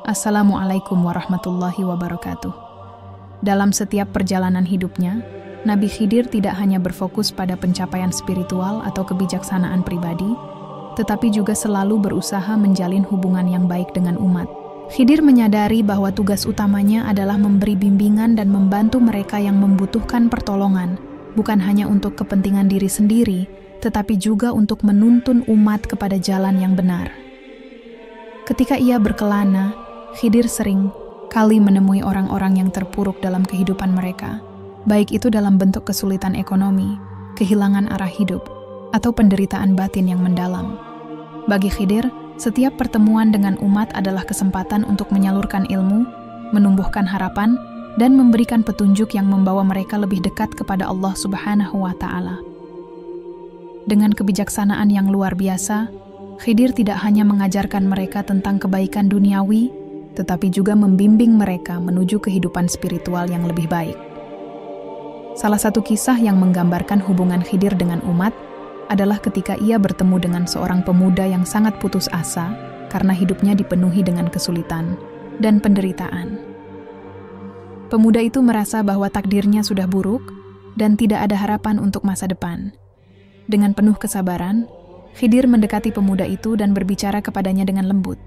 Assalamualaikum warahmatullahi wabarakatuh. Dalam setiap perjalanan hidupnya, Nabi Khidir tidak hanya berfokus pada pencapaian spiritual atau kebijaksanaan pribadi, tetapi juga selalu berusaha menjalin hubungan yang baik dengan umat. Khidir menyadari bahwa tugas utamanya adalah memberi bimbingan dan membantu mereka yang membutuhkan pertolongan, bukan hanya untuk kepentingan diri sendiri, tetapi juga untuk menuntun umat kepada jalan yang benar. Ketika ia berkelana, Khidir sering kali menemui orang-orang yang terpuruk dalam kehidupan mereka, baik itu dalam bentuk kesulitan ekonomi, kehilangan arah hidup, atau penderitaan batin yang mendalam. Bagi Khidir, setiap pertemuan dengan umat adalah kesempatan untuk menyalurkan ilmu, menumbuhkan harapan, dan memberikan petunjuk yang membawa mereka lebih dekat kepada Allah Subhanahu wa Ta'ala. Dengan kebijaksanaan yang luar biasa, Khidir tidak hanya mengajarkan mereka tentang kebaikan duniawi, tetapi juga membimbing mereka menuju kehidupan spiritual yang lebih baik. Salah satu kisah yang menggambarkan hubungan Khidir dengan umat adalah ketika ia bertemu dengan seorang pemuda yang sangat putus asa karena hidupnya dipenuhi dengan kesulitan dan penderitaan. Pemuda itu merasa bahwa takdirnya sudah buruk dan tidak ada harapan untuk masa depan. Dengan penuh kesabaran, Khidir mendekati pemuda itu dan berbicara kepadanya dengan lembut.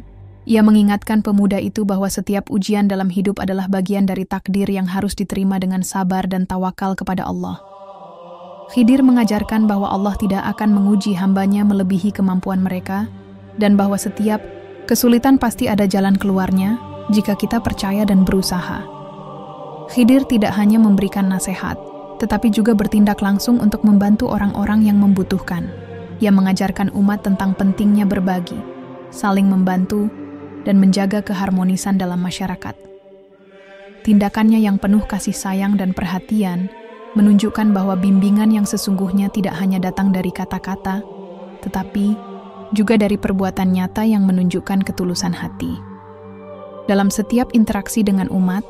Ia mengingatkan pemuda itu bahwa setiap ujian dalam hidup adalah bagian dari takdir yang harus diterima dengan sabar dan tawakal kepada Allah. Khidir mengajarkan bahwa Allah tidak akan menguji hambanya melebihi kemampuan mereka, dan bahwa setiap kesulitan pasti ada jalan keluarnya jika kita percaya dan berusaha. Khidir tidak hanya memberikan nasihat, tetapi juga bertindak langsung untuk membantu orang-orang yang membutuhkan. Ia mengajarkan umat tentang pentingnya berbagi, saling membantu, dan menjaga keharmonisan dalam masyarakat. Tindakannya yang penuh kasih sayang dan perhatian menunjukkan bahwa bimbingan yang sesungguhnya tidak hanya datang dari kata-kata, tetapi juga dari perbuatan nyata yang menunjukkan ketulusan hati. Dalam setiap interaksi dengan umat,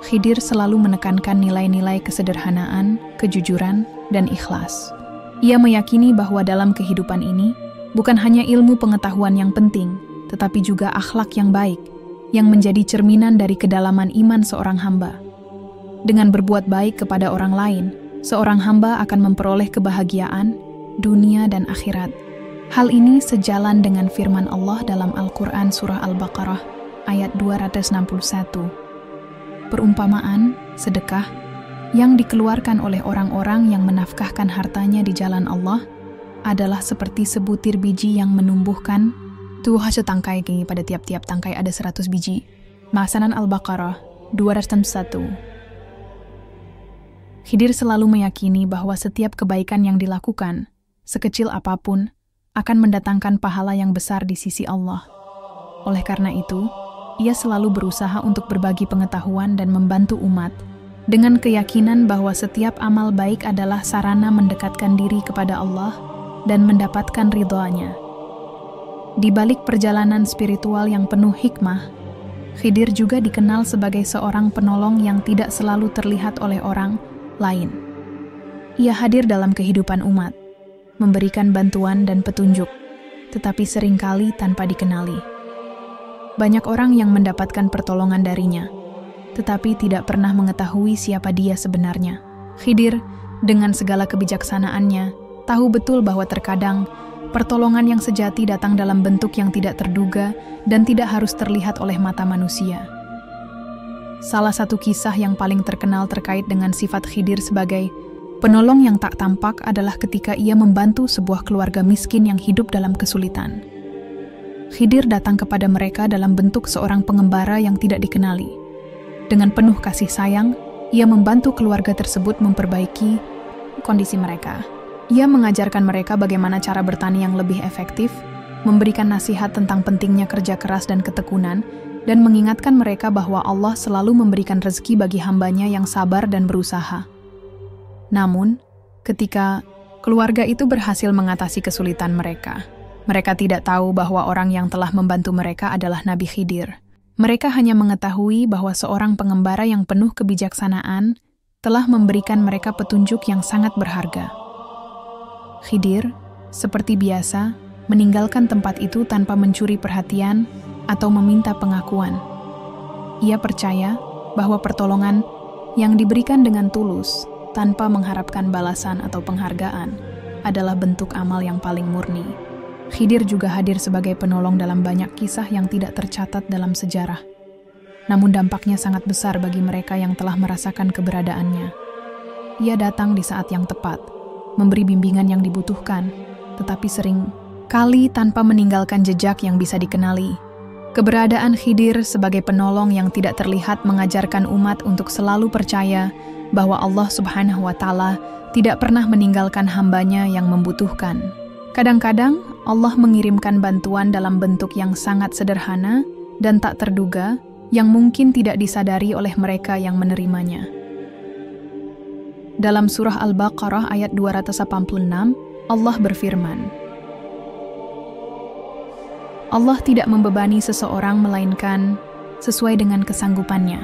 Khidir selalu menekankan nilai-nilai kesederhanaan, kejujuran, dan ikhlas. Ia meyakini bahwa dalam kehidupan ini, bukan hanya ilmu pengetahuan yang penting, tetapi juga akhlak yang baik, yang menjadi cerminan dari kedalaman iman seorang hamba. Dengan berbuat baik kepada orang lain, seorang hamba akan memperoleh kebahagiaan, dunia dan akhirat. Hal ini sejalan dengan firman Allah dalam Al-Quran Surah Al-Baqarah, ayat 261. Perumpamaan, sedekah, yang dikeluarkan oleh orang-orang yang menafkahkan hartanya di jalan Allah adalah seperti sebutir biji yang menumbuhkan hasil tangkai pada tiap-tiap tangkai ada 100 biji. Masanan Al-Baqarah 201. Khidir selalu meyakini bahwa setiap kebaikan yang dilakukan, sekecil apapun, akan mendatangkan pahala yang besar di sisi Allah. Oleh karena itu, ia selalu berusaha untuk berbagi pengetahuan dan membantu umat, dengan keyakinan bahwa setiap amal baik adalah sarana mendekatkan diri kepada Allah dan mendapatkan ridhonya. Di balik perjalanan spiritual yang penuh hikmah, Khidir juga dikenal sebagai seorang penolong yang tidak selalu terlihat oleh orang lain. Ia hadir dalam kehidupan umat, memberikan bantuan dan petunjuk, tetapi seringkali tanpa dikenali. Banyak orang yang mendapatkan pertolongan darinya, tetapi tidak pernah mengetahui siapa dia sebenarnya. Khidir, dengan segala kebijaksanaannya, tahu betul bahwa terkadang pertolongan yang sejati datang dalam bentuk yang tidak terduga dan tidak harus terlihat oleh mata manusia. Salah satu kisah yang paling terkenal terkait dengan sifat Khidir sebagai penolong yang tak tampak adalah ketika ia membantu sebuah keluarga miskin yang hidup dalam kesulitan. Khidir datang kepada mereka dalam bentuk seorang pengembara yang tidak dikenali. Dengan penuh kasih sayang, ia membantu keluarga tersebut memperbaiki kondisi mereka. Ia mengajarkan mereka bagaimana cara bertani yang lebih efektif, memberikan nasihat tentang pentingnya kerja keras dan ketekunan, dan mengingatkan mereka bahwa Allah selalu memberikan rezeki bagi hambanya yang sabar dan berusaha. Namun, ketika keluarga itu berhasil mengatasi kesulitan mereka tidak tahu bahwa orang yang telah membantu mereka adalah Nabi Khidir. Mereka hanya mengetahui bahwa seorang pengembara yang penuh kebijaksanaan telah memberikan mereka petunjuk yang sangat berharga. Khidir, seperti biasa, meninggalkan tempat itu tanpa mencuri perhatian atau meminta pengakuan. Ia percaya bahwa pertolongan yang diberikan dengan tulus tanpa mengharapkan balasan atau penghargaan adalah bentuk amal yang paling murni. Khidir juga hadir sebagai penolong dalam banyak kisah yang tidak tercatat dalam sejarah. Namun dampaknya sangat besar bagi mereka yang telah merasakan keberadaannya. Ia datang di saat yang tepat, memberi bimbingan yang dibutuhkan, tetapi sering kali tanpa meninggalkan jejak yang bisa dikenali. Keberadaan Khidir sebagai penolong yang tidak terlihat mengajarkan umat untuk selalu percaya bahwa Allah Subhanahu wa Ta'ala tidak pernah meninggalkan hambanya yang membutuhkan. Kadang-kadang Allah mengirimkan bantuan dalam bentuk yang sangat sederhana dan tak terduga yang mungkin tidak disadari oleh mereka yang menerimanya. Dalam surah Al-Baqarah ayat 286, Allah berfirman, Allah tidak membebani seseorang melainkan sesuai dengan kesanggupannya.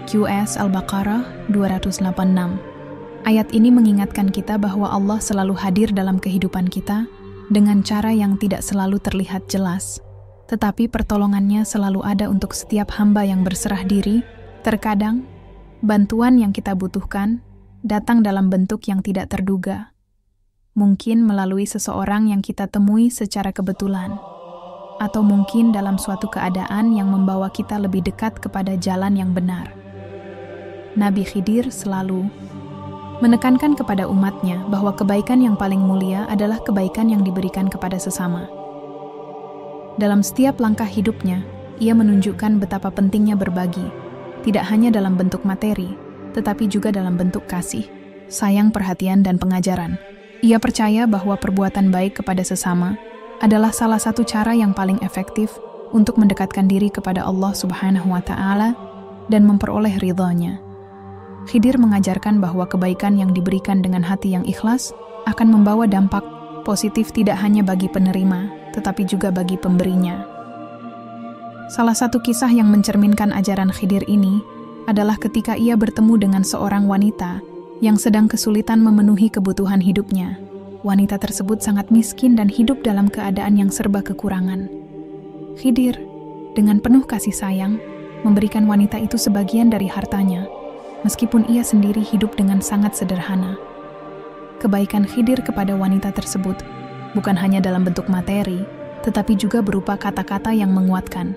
QS Al-Baqarah 286. Ayat ini mengingatkan kita bahwa Allah selalu hadir dalam kehidupan kita dengan cara yang tidak selalu terlihat jelas, tetapi pertolongannya selalu ada untuk setiap hamba yang berserah diri. Terkadang, bantuan yang kita butuhkan datang dalam bentuk yang tidak terduga. Mungkin melalui seseorang yang kita temui secara kebetulan, atau mungkin dalam suatu keadaan yang membawa kita lebih dekat kepada jalan yang benar. Nabi Khidir selalu menekankan kepada umatnya bahwa kebaikan yang paling mulia adalah kebaikan yang diberikan kepada sesama. Dalam setiap langkah hidupnya, ia menunjukkan betapa pentingnya berbagi, tidak hanya dalam bentuk materi, tetapi juga dalam bentuk kasih, sayang, perhatian, dan pengajaran. Ia percaya bahwa perbuatan baik kepada sesama adalah salah satu cara yang paling efektif untuk mendekatkan diri kepada Allah Subhanahu wa Ta'ala dan memperoleh ridha-Nya. Khidir mengajarkan bahwa kebaikan yang diberikan dengan hati yang ikhlas akan membawa dampak positif tidak hanya bagi penerima, tetapi juga bagi pemberinya. Salah satu kisah yang mencerminkan ajaran Khidir ini adalah ketika ia bertemu dengan seorang wanita yang sedang kesulitan memenuhi kebutuhan hidupnya. Wanita tersebut sangat miskin dan hidup dalam keadaan yang serba kekurangan. Khidir, dengan penuh kasih sayang, memberikan wanita itu sebagian dari hartanya, meskipun ia sendiri hidup dengan sangat sederhana. Kebaikan Khidir kepada wanita tersebut bukan hanya dalam bentuk materi, tetapi juga berupa kata-kata yang menguatkan.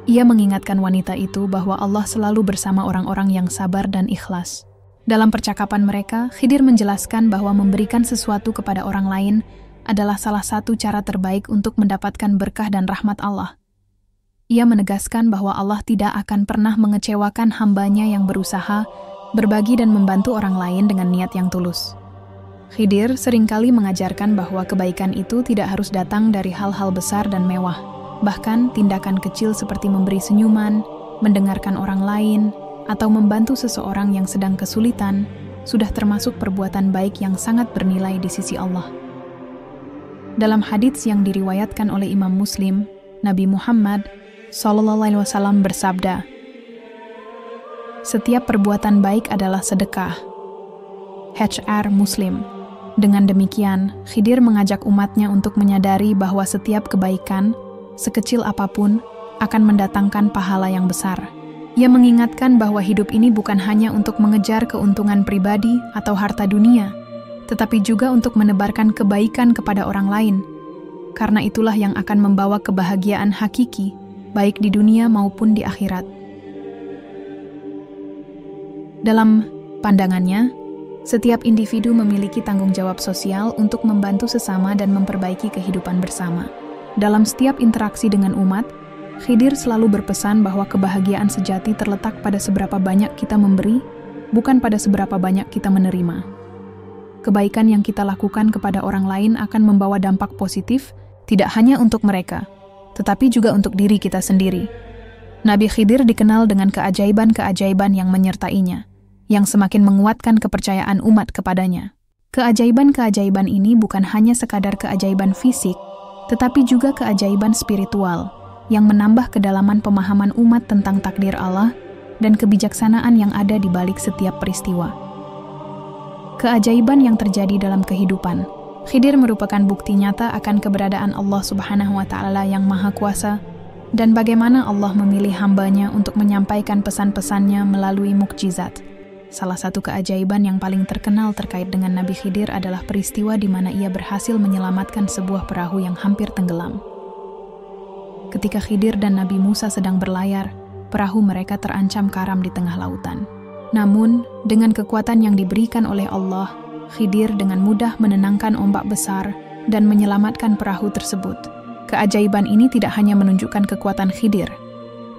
Ia mengingatkan wanita itu bahwa Allah selalu bersama orang-orang yang sabar dan ikhlas. Dalam percakapan mereka, Khidir menjelaskan bahwa memberikan sesuatu kepada orang lain adalah salah satu cara terbaik untuk mendapatkan berkah dan rahmat Allah. Ia menegaskan bahwa Allah tidak akan pernah mengecewakan hambanya yang berusaha, berbagi dan membantu orang lain dengan niat yang tulus. Khidir seringkali mengajarkan bahwa kebaikan itu tidak harus datang dari hal-hal besar dan mewah. Bahkan tindakan kecil seperti memberi senyuman, mendengarkan orang lain, atau membantu seseorang yang sedang kesulitan, sudah termasuk perbuatan baik yang sangat bernilai di sisi Allah. Dalam hadits yang diriwayatkan oleh Imam Muslim, Nabi Muhammad SAW bersabda, "Setiap perbuatan baik adalah sedekah." HR Muslim. Dengan demikian, Khidir mengajak umatnya untuk menyadari bahwa setiap kebaikan, sekecil apapun, akan mendatangkan pahala yang besar. Ia mengingatkan bahwa hidup ini bukan hanya untuk mengejar keuntungan pribadi atau harta dunia, tetapi juga untuk menebarkan kebaikan kepada orang lain. Karena itulah yang akan membawa kebahagiaan hakiki, baik di dunia maupun di akhirat. Dalam pandangannya, setiap individu memiliki tanggung jawab sosial untuk membantu sesama dan memperbaiki kehidupan bersama. Dalam setiap interaksi dengan umat, Khidir selalu berpesan bahwa kebahagiaan sejati terletak pada seberapa banyak kita memberi, bukan pada seberapa banyak kita menerima. Kebaikan yang kita lakukan kepada orang lain akan membawa dampak positif, tidak hanya untuk mereka, tetapi juga untuk diri kita sendiri. Nabi Khidir dikenal dengan keajaiban-keajaiban yang menyertainya, yang semakin menguatkan kepercayaan umat kepadanya. Keajaiban-keajaiban ini bukan hanya sekadar keajaiban fisik, tetapi juga keajaiban spiritual, yang menambah kedalaman pemahaman umat tentang takdir Allah dan kebijaksanaan yang ada di balik setiap peristiwa. Keajaiban yang terjadi dalam kehidupan. Khidir merupakan bukti nyata akan keberadaan Allah Subhanahu wa Ta'ala yang Maha Kuasa dan bagaimana Allah memilih hambanya untuk menyampaikan pesan-pesannya melalui mukjizat. Salah satu keajaiban yang paling terkenal terkait dengan Nabi Khidir adalah peristiwa di mana ia berhasil menyelamatkan sebuah perahu yang hampir tenggelam. Ketika Khidir dan Nabi Musa sedang berlayar, perahu mereka terancam karam di tengah lautan. Namun, dengan kekuatan yang diberikan oleh Allah, Khidir dengan mudah menenangkan ombak besar dan menyelamatkan perahu tersebut. Keajaiban ini tidak hanya menunjukkan kekuatan Khidir,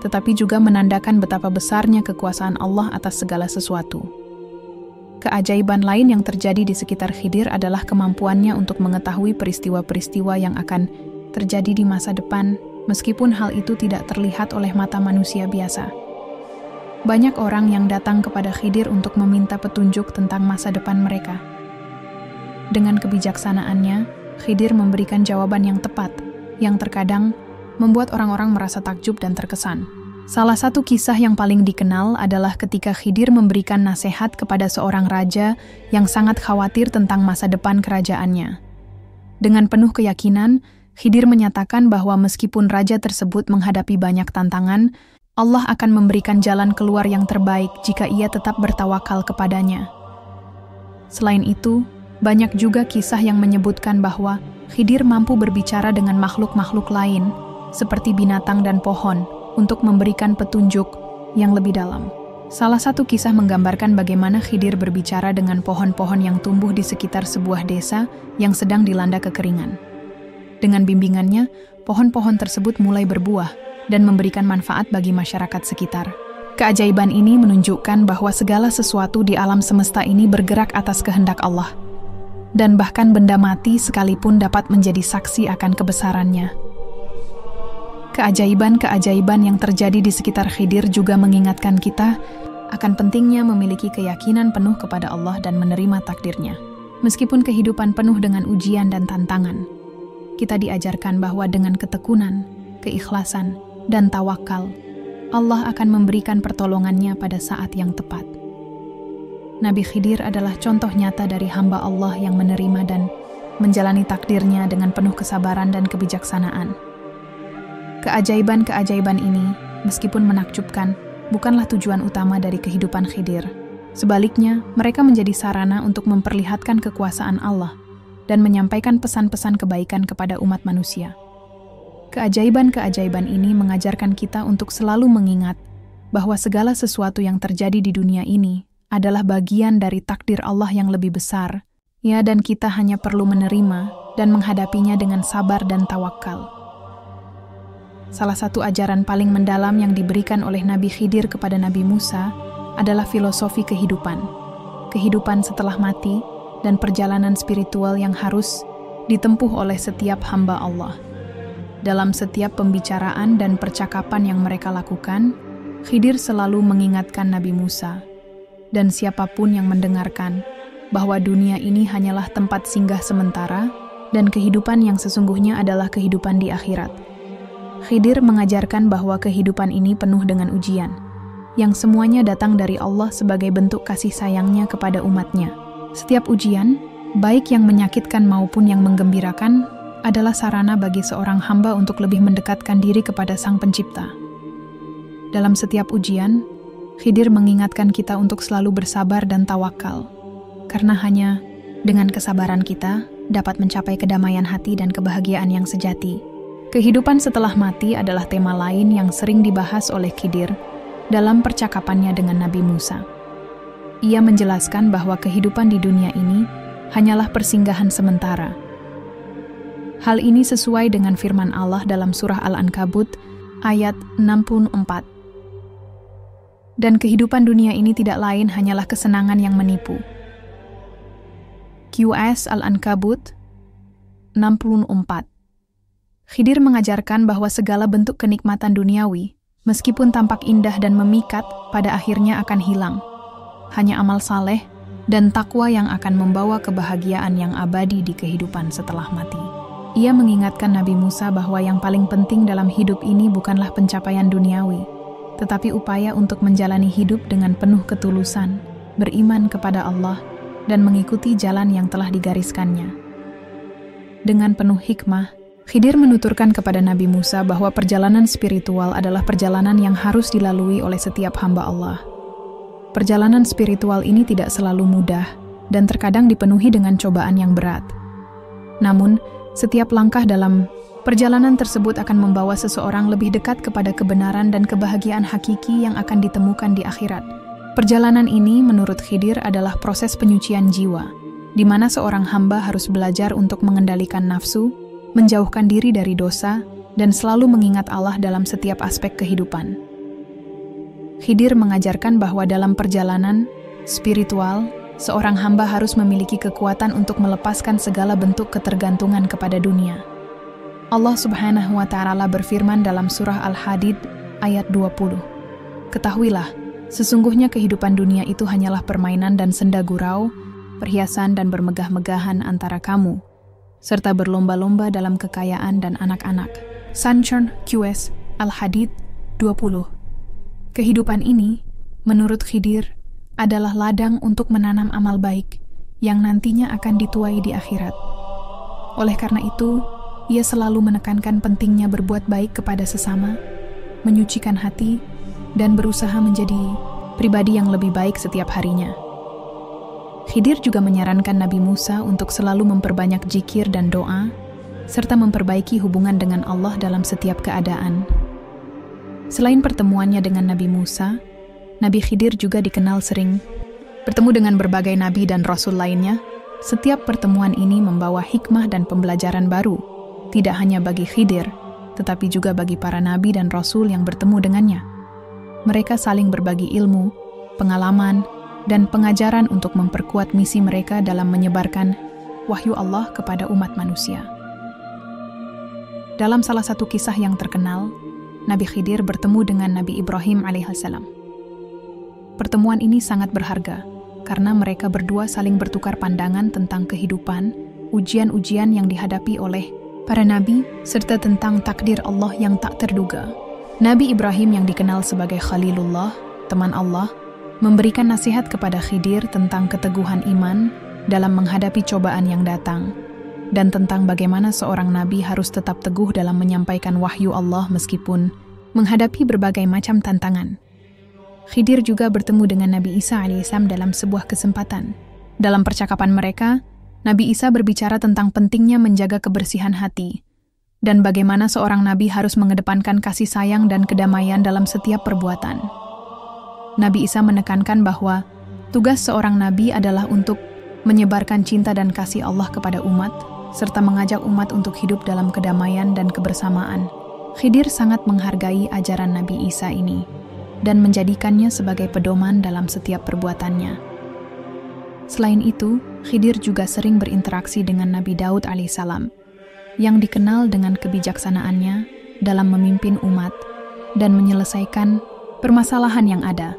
tetapi juga menandakan betapa besarnya kekuasaan Allah atas segala sesuatu. Keajaiban lain yang terjadi di sekitar Khidir adalah kemampuannya untuk mengetahui peristiwa-peristiwa yang akan terjadi di masa depan, meskipun hal itu tidak terlihat oleh mata manusia biasa. Banyak orang yang datang kepada Khidir untuk meminta petunjuk tentang masa depan mereka. Dengan kebijaksanaannya, Khidir memberikan jawaban yang tepat, yang terkadang membuat orang-orang merasa takjub dan terkesan. Salah satu kisah yang paling dikenal adalah ketika Khidir memberikan nasihat kepada seorang raja yang sangat khawatir tentang masa depan kerajaannya. Dengan penuh keyakinan, Khidir menyatakan bahwa meskipun raja tersebut menghadapi banyak tantangan, Allah akan memberikan jalan keluar yang terbaik jika ia tetap bertawakal kepadanya. Selain itu, banyak juga kisah yang menyebutkan bahwa Khidir mampu berbicara dengan makhluk-makhluk lain, seperti binatang dan pohon, untuk memberikan petunjuk yang lebih dalam. Salah satu kisah menggambarkan bagaimana Khidir berbicara dengan pohon-pohon yang tumbuh di sekitar sebuah desa yang sedang dilanda kekeringan. Dengan bimbingannya, pohon-pohon tersebut mulai berbuah dan memberikan manfaat bagi masyarakat sekitar. Keajaiban ini menunjukkan bahwa segala sesuatu di alam semesta ini bergerak atas kehendak Allah, dan bahkan benda mati sekalipun dapat menjadi saksi akan kebesarannya. Keajaiban-keajaiban yang terjadi di sekitar Khidir juga mengingatkan kita akan pentingnya memiliki keyakinan penuh kepada Allah dan menerima takdirnya. Meskipun kehidupan penuh dengan ujian dan tantangan, kita diajarkan bahwa dengan ketekunan, keikhlasan, dan tawakal, Allah akan memberikan pertolongannya pada saat yang tepat. Nabi Khidir adalah contoh nyata dari hamba Allah yang menerima dan menjalani takdirnya dengan penuh kesabaran dan kebijaksanaan. Keajaiban-keajaiban ini, meskipun menakjubkan, bukanlah tujuan utama dari kehidupan Khidir. Sebaliknya, mereka menjadi sarana untuk memperlihatkan kekuasaan Allah dan menyampaikan pesan-pesan kebaikan kepada umat manusia. Keajaiban-keajaiban ini mengajarkan kita untuk selalu mengingat bahwa segala sesuatu yang terjadi di dunia ini adalah bagian dari takdir Allah yang lebih besar, ya, dan kita hanya perlu menerima dan menghadapinya dengan sabar dan tawakal. Salah satu ajaran paling mendalam yang diberikan oleh Nabi Khidir kepada Nabi Musa adalah filosofi kehidupan. Kehidupan setelah mati dan perjalanan spiritual yang harus ditempuh oleh setiap hamba Allah. Dalam setiap pembicaraan dan percakapan yang mereka lakukan, Khidir selalu mengingatkan Nabi Musa dan siapapun yang mendengarkan bahwa dunia ini hanyalah tempat singgah sementara dan kehidupan yang sesungguhnya adalah kehidupan di akhirat. Khidir mengajarkan bahwa kehidupan ini penuh dengan ujian, yang semuanya datang dari Allah sebagai bentuk kasih sayangnya kepada umatnya. Setiap ujian, baik yang menyakitkan maupun yang menggembirakan, adalah sarana bagi seorang hamba untuk lebih mendekatkan diri kepada Sang Pencipta. Dalam setiap ujian, Khidir mengingatkan kita untuk selalu bersabar dan tawakal, karena hanya dengan kesabaran kita dapat mencapai kedamaian hati dan kebahagiaan yang sejati. Kehidupan setelah mati adalah tema lain yang sering dibahas oleh Khidir dalam percakapannya dengan Nabi Musa. Ia menjelaskan bahwa kehidupan di dunia ini hanyalah persinggahan sementara. Hal ini sesuai dengan firman Allah dalam surah Al-Ankabut ayat 64. Dan kehidupan dunia ini tidak lain hanyalah kesenangan yang menipu. QS Al-Ankabut 64. Khidir mengajarkan bahwa segala bentuk kenikmatan duniawi, meskipun tampak indah dan memikat, pada akhirnya akan hilang. Hanya amal saleh dan takwa yang akan membawa kebahagiaan yang abadi di kehidupan setelah mati. Ia mengingatkan Nabi Musa bahwa yang paling penting dalam hidup ini bukanlah pencapaian duniawi, tetapi upaya untuk menjalani hidup dengan penuh ketulusan, beriman kepada Allah, dan mengikuti jalan yang telah digariskannya. Dengan penuh hikmah, Khidir menuturkan kepada Nabi Musa bahwa perjalanan spiritual adalah perjalanan yang harus dilalui oleh setiap hamba Allah. Perjalanan spiritual ini tidak selalu mudah dan terkadang dipenuhi dengan cobaan yang berat. Namun, setiap langkah dalam perjalanan tersebut akan membawa seseorang lebih dekat kepada kebenaran dan kebahagiaan hakiki yang akan ditemukan di akhirat. Perjalanan ini, menurut Khidir, adalah proses penyucian jiwa, di mana seorang hamba harus belajar untuk mengendalikan nafsu, menjauhkan diri dari dosa, dan selalu mengingat Allah dalam setiap aspek kehidupan. Khidir mengajarkan bahwa dalam perjalanan spiritual, seorang hamba harus memiliki kekuatan untuk melepaskan segala bentuk ketergantungan kepada dunia. Allah Subhanahu wa Ta'ala berfirman dalam surah Al-Hadid ayat 20. Ketahuilah, sesungguhnya kehidupan dunia itu hanyalah permainan dan senda gurau, perhiasan dan bermegah-megahan antara kamu, serta berlomba-lomba dalam kekayaan dan anak-anak. Sanchon QS Al-Hadid 20. Kehidupan ini, menurut Khidir, adalah ladang untuk menanam amal baik yang nantinya akan dituai di akhirat. Oleh karena itu, ia selalu menekankan pentingnya berbuat baik kepada sesama, menyucikan hati, dan berusaha menjadi pribadi yang lebih baik setiap harinya. Khidir juga menyarankan Nabi Musa untuk selalu memperbanyak zikir dan doa, serta memperbaiki hubungan dengan Allah dalam setiap keadaan. Selain pertemuannya dengan Nabi Musa, Nabi Khidir juga dikenal sering bertemu dengan berbagai nabi dan rasul lainnya. Setiap pertemuan ini membawa hikmah dan pembelajaran baru, tidak hanya bagi Khidir, tetapi juga bagi para nabi dan rasul yang bertemu dengannya. Mereka saling berbagi ilmu, pengalaman, dan pengajaran untuk memperkuat misi mereka dalam menyebarkan wahyu Allah kepada umat manusia. Dalam salah satu kisah yang terkenal, Nabi Khidir bertemu dengan Nabi Ibrahim alaihissalam. Pertemuan ini sangat berharga, karena mereka berdua saling bertukar pandangan tentang kehidupan, ujian-ujian yang dihadapi oleh para nabi, serta tentang takdir Allah yang tak terduga. Nabi Ibrahim yang dikenal sebagai Khalilullah, teman Allah, memberikan nasihat kepada Khidir tentang keteguhan iman dalam menghadapi cobaan yang datang, dan tentang bagaimana seorang nabi harus tetap teguh dalam menyampaikan wahyu Allah meskipun menghadapi berbagai macam tantangan. Khidir juga bertemu dengan Nabi Isa alaihissalam dalam sebuah kesempatan. Dalam percakapan mereka, Nabi Isa berbicara tentang pentingnya menjaga kebersihan hati, dan bagaimana seorang nabi harus mengedepankan kasih sayang dan kedamaian dalam setiap perbuatan. Nabi Isa menekankan bahwa tugas seorang nabi adalah untuk menyebarkan cinta dan kasih Allah kepada umat, serta mengajak umat untuk hidup dalam kedamaian dan kebersamaan. Khidir sangat menghargai ajaran Nabi Isa ini, dan menjadikannya sebagai pedoman dalam setiap perbuatannya. Selain itu, Khidir juga sering berinteraksi dengan Nabi Daud alaihissalam, yang dikenal dengan kebijaksanaannya dalam memimpin umat dan menyelesaikan permasalahan yang ada.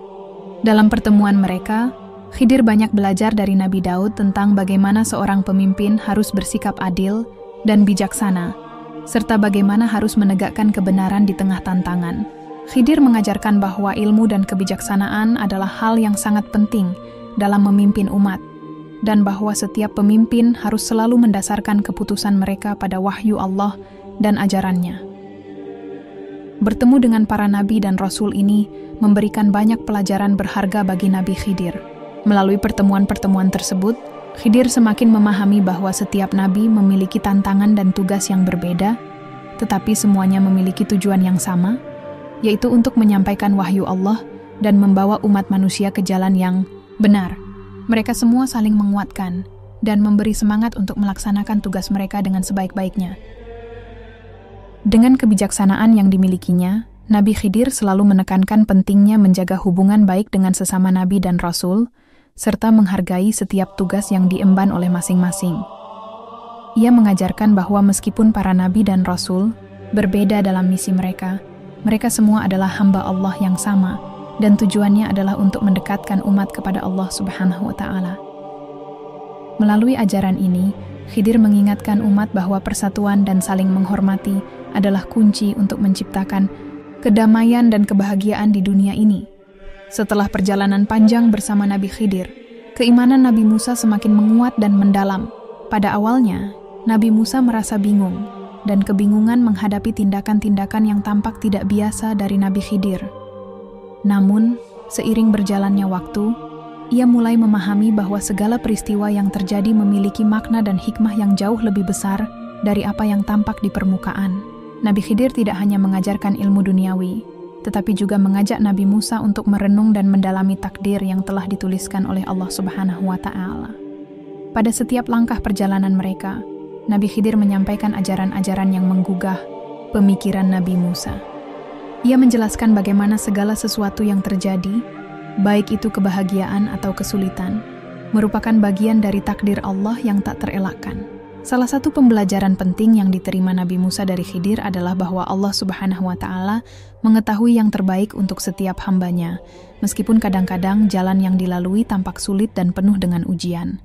Dalam pertemuan mereka, Khidir banyak belajar dari Nabi Daud tentang bagaimana seorang pemimpin harus bersikap adil dan bijaksana, serta bagaimana harus menegakkan kebenaran di tengah tantangan. Khidir mengajarkan bahwa ilmu dan kebijaksanaan adalah hal yang sangat penting dalam memimpin umat, dan bahwa setiap pemimpin harus selalu mendasarkan keputusan mereka pada wahyu Allah dan ajarannya. Bertemu dengan para nabi dan rasul ini memberikan banyak pelajaran berharga bagi Nabi Khidir. Melalui pertemuan-pertemuan tersebut, Khidir semakin memahami bahwa setiap nabi memiliki tantangan dan tugas yang berbeda, tetapi semuanya memiliki tujuan yang sama, yaitu untuk menyampaikan wahyu Allah dan membawa umat manusia ke jalan yang benar. Mereka semua saling menguatkan dan memberi semangat untuk melaksanakan tugas mereka dengan sebaik-baiknya. Dengan kebijaksanaan yang dimilikinya, Nabi Khidir selalu menekankan pentingnya menjaga hubungan baik dengan sesama nabi dan rasul, serta menghargai setiap tugas yang diemban oleh masing-masing. Ia mengajarkan bahwa meskipun para nabi dan rasul berbeda dalam misi mereka, mereka semua adalah hamba Allah yang sama, dan tujuannya adalah untuk mendekatkan umat kepada Allah Subhanahu wa Ta'ala. Melalui ajaran ini, Khidir mengingatkan umat bahwa persatuan dan saling menghormati adalah kunci untuk menciptakan kedamaian dan kebahagiaan di dunia ini. Setelah perjalanan panjang bersama Nabi Khidir, keimanan Nabi Musa semakin menguat dan mendalam. Pada awalnya, Nabi Musa merasa bingung dan kebingungan menghadapi tindakan-tindakan yang tampak tidak biasa dari Nabi Khidir. Namun, seiring berjalannya waktu, ia mulai memahami bahwa segala peristiwa yang terjadi memiliki makna dan hikmah yang jauh lebih besar dari apa yang tampak di permukaan. Nabi Khidir tidak hanya mengajarkan ilmu duniawi, tetapi juga mengajak Nabi Musa untuk merenung dan mendalami takdir yang telah dituliskan oleh Allah Subhanahu wa Ta'ala. Pada setiap langkah perjalanan mereka, Nabi Khidir menyampaikan ajaran-ajaran yang menggugah pemikiran Nabi Musa. Ia menjelaskan bagaimana segala sesuatu yang terjadi, baik itu kebahagiaan atau kesulitan, merupakan bagian dari takdir Allah yang tak terelakkan. Salah satu pembelajaran penting yang diterima Nabi Musa dari Khidir adalah bahwa Allah Subhanahu wa Ta'ala mengetahui yang terbaik untuk setiap hambanya, meskipun kadang-kadang jalan yang dilalui tampak sulit dan penuh dengan ujian.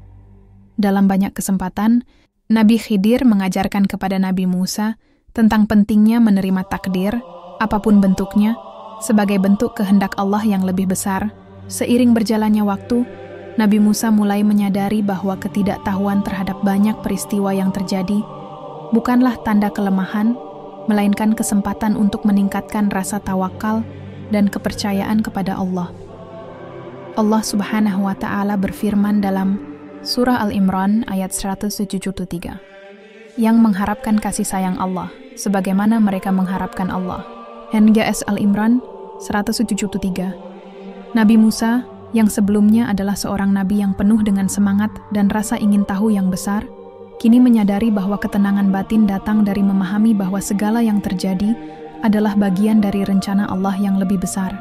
Dalam banyak kesempatan, Nabi Khidir mengajarkan kepada Nabi Musa tentang pentingnya menerima takdir, apapun bentuknya, sebagai bentuk kehendak Allah yang lebih besar. Seiring berjalannya waktu, Nabi Musa mulai menyadari bahwa ketidaktahuan terhadap banyak peristiwa yang terjadi bukanlah tanda kelemahan, melainkan kesempatan untuk meningkatkan rasa tawakal dan kepercayaan kepada Allah. Allah Subhanahu wa Ta'ala berfirman dalam Surah Al-Imran ayat 173, yang mengharapkan kasih sayang Allah, sebagaimana mereka mengharapkan Allah. NGS Al-Imran 173. Nabi Musa, yang sebelumnya adalah seorang nabi yang penuh dengan semangat dan rasa ingin tahu yang besar, kini menyadari bahwa ketenangan batin datang dari memahami bahwa segala yang terjadi adalah bagian dari rencana Allah yang lebih besar.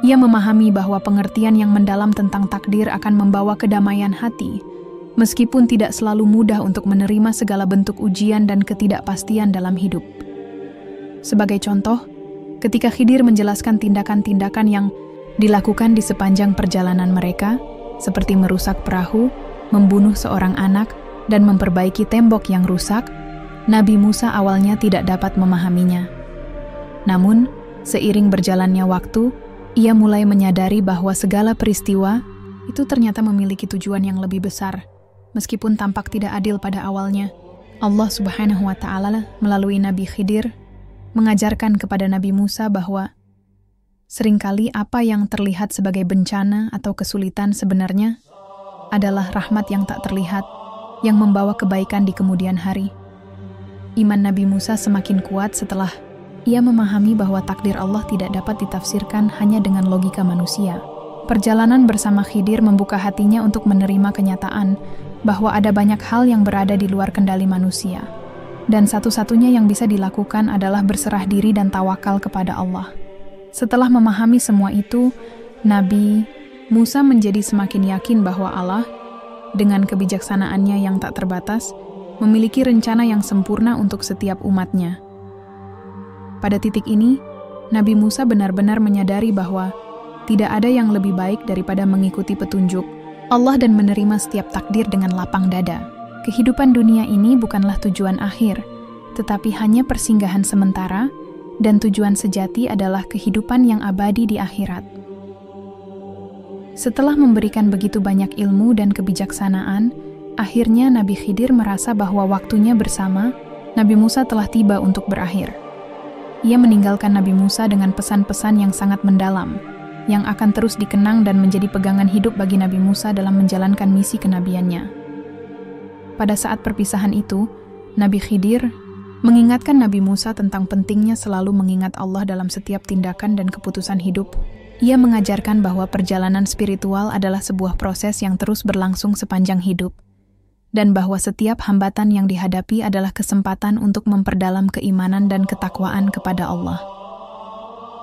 Ia memahami bahwa pengertian yang mendalam tentang takdir akan membawa kedamaian hati, meskipun tidak selalu mudah untuk menerima segala bentuk ujian dan ketidakpastian dalam hidup. Sebagai contoh, ketika Khidir menjelaskan tindakan-tindakan yang dilakukan di sepanjang perjalanan mereka, seperti merusak perahu, membunuh seorang anak, dan memperbaiki tembok yang rusak, Nabi Musa awalnya tidak dapat memahaminya. Namun, seiring berjalannya waktu, ia mulai menyadari bahwa segala peristiwa itu ternyata memiliki tujuan yang lebih besar. Meskipun tampak tidak adil pada awalnya, Allah Subhanahu wa Ta'ala melalui Nabi Khidir mengajarkan kepada Nabi Musa bahwa seringkali apa yang terlihat sebagai bencana atau kesulitan sebenarnya adalah rahmat yang tak terlihat yang membawa kebaikan di kemudian hari. Iman Nabi Musa semakin kuat setelah ia memahami bahwa takdir Allah tidak dapat ditafsirkan hanya dengan logika manusia. Perjalanan bersama Khidir membuka hatinya untuk menerima kenyataan bahwa ada banyak hal yang berada di luar kendali manusia, dan satu-satunya yang bisa dilakukan adalah berserah diri dan tawakal kepada Allah. Setelah memahami semua itu, Nabi Musa menjadi semakin yakin bahwa Allah, dengan kebijaksanaannya yang tak terbatas, memiliki rencana yang sempurna untuk setiap umatnya. Pada titik ini, Nabi Musa benar-benar menyadari bahwa tidak ada yang lebih baik daripada mengikuti petunjuk Allah dan menerima setiap takdir dengan lapang dada. Kehidupan dunia ini bukanlah tujuan akhir, tetapi hanya persinggahan sementara, dan tujuan sejati adalah kehidupan yang abadi di akhirat. Setelah memberikan begitu banyak ilmu dan kebijaksanaan, akhirnya Nabi Khidir merasa bahwa waktunya bersama Nabi Musa telah tiba untuk berakhir. Ia meninggalkan Nabi Musa dengan pesan-pesan yang sangat mendalam, yang akan terus dikenang dan menjadi pegangan hidup bagi Nabi Musa dalam menjalankan misi kenabiannya. Pada saat perpisahan itu, Nabi Khidir mengingatkan Nabi Musa tentang pentingnya selalu mengingat Allah dalam setiap tindakan dan keputusan hidup. Ia mengajarkan bahwa perjalanan spiritual adalah sebuah proses yang terus berlangsung sepanjang hidup, dan bahwa setiap hambatan yang dihadapi adalah kesempatan untuk memperdalam keimanan dan ketakwaan kepada Allah.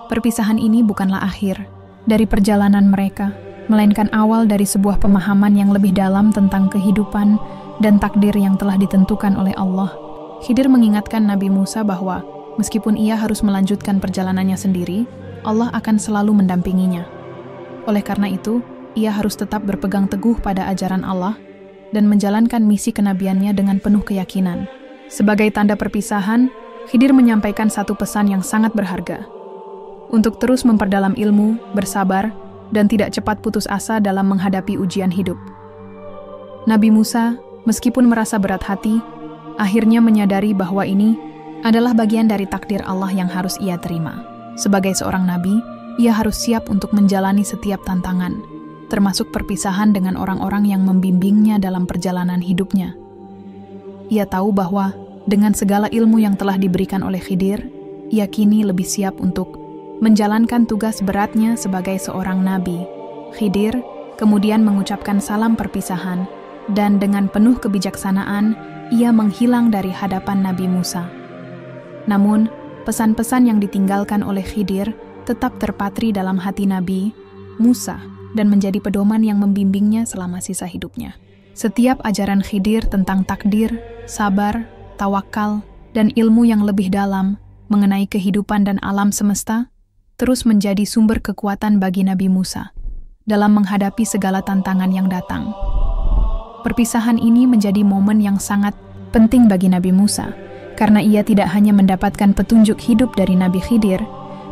Perpisahan ini bukanlah akhir dari perjalanan mereka, melainkan awal dari sebuah pemahaman yang lebih dalam tentang kehidupan dan takdir yang telah ditentukan oleh Allah. Khidir mengingatkan Nabi Musa bahwa meskipun ia harus melanjutkan perjalanannya sendiri, Allah akan selalu mendampinginya. Oleh karena itu, ia harus tetap berpegang teguh pada ajaran Allah dan menjalankan misi kenabiannya dengan penuh keyakinan. Sebagai tanda perpisahan, Khidir menyampaikan satu pesan yang sangat berharga: untuk terus memperdalam ilmu, bersabar, dan tidak cepat putus asa dalam menghadapi ujian hidup. Nabi Musa, meskipun merasa berat hati, akhirnya menyadari bahwa ini adalah bagian dari takdir Allah yang harus ia terima. Sebagai seorang nabi, ia harus siap untuk menjalani setiap tantangan, termasuk perpisahan dengan orang-orang yang membimbingnya dalam perjalanan hidupnya. Ia tahu bahwa dengan segala ilmu yang telah diberikan oleh Khidir, ia kini lebih siap untuk menjalankan tugas beratnya sebagai seorang nabi. Khidir kemudian mengucapkan salam perpisahan, dan dengan penuh kebijaksanaan, ia menghilang dari hadapan Nabi Musa. Namun, pesan-pesan yang ditinggalkan oleh Khidir tetap terpatri dalam hati Nabi Musa dan menjadi pedoman yang membimbingnya selama sisa hidupnya. Setiap ajaran Khidir tentang takdir, sabar, tawakal, dan ilmu yang lebih dalam mengenai kehidupan dan alam semesta terus menjadi sumber kekuatan bagi Nabi Musa dalam menghadapi segala tantangan yang datang. Perpisahan ini menjadi momen yang sangat penting bagi Nabi Musa, karena ia tidak hanya mendapatkan petunjuk hidup dari Nabi Khidir,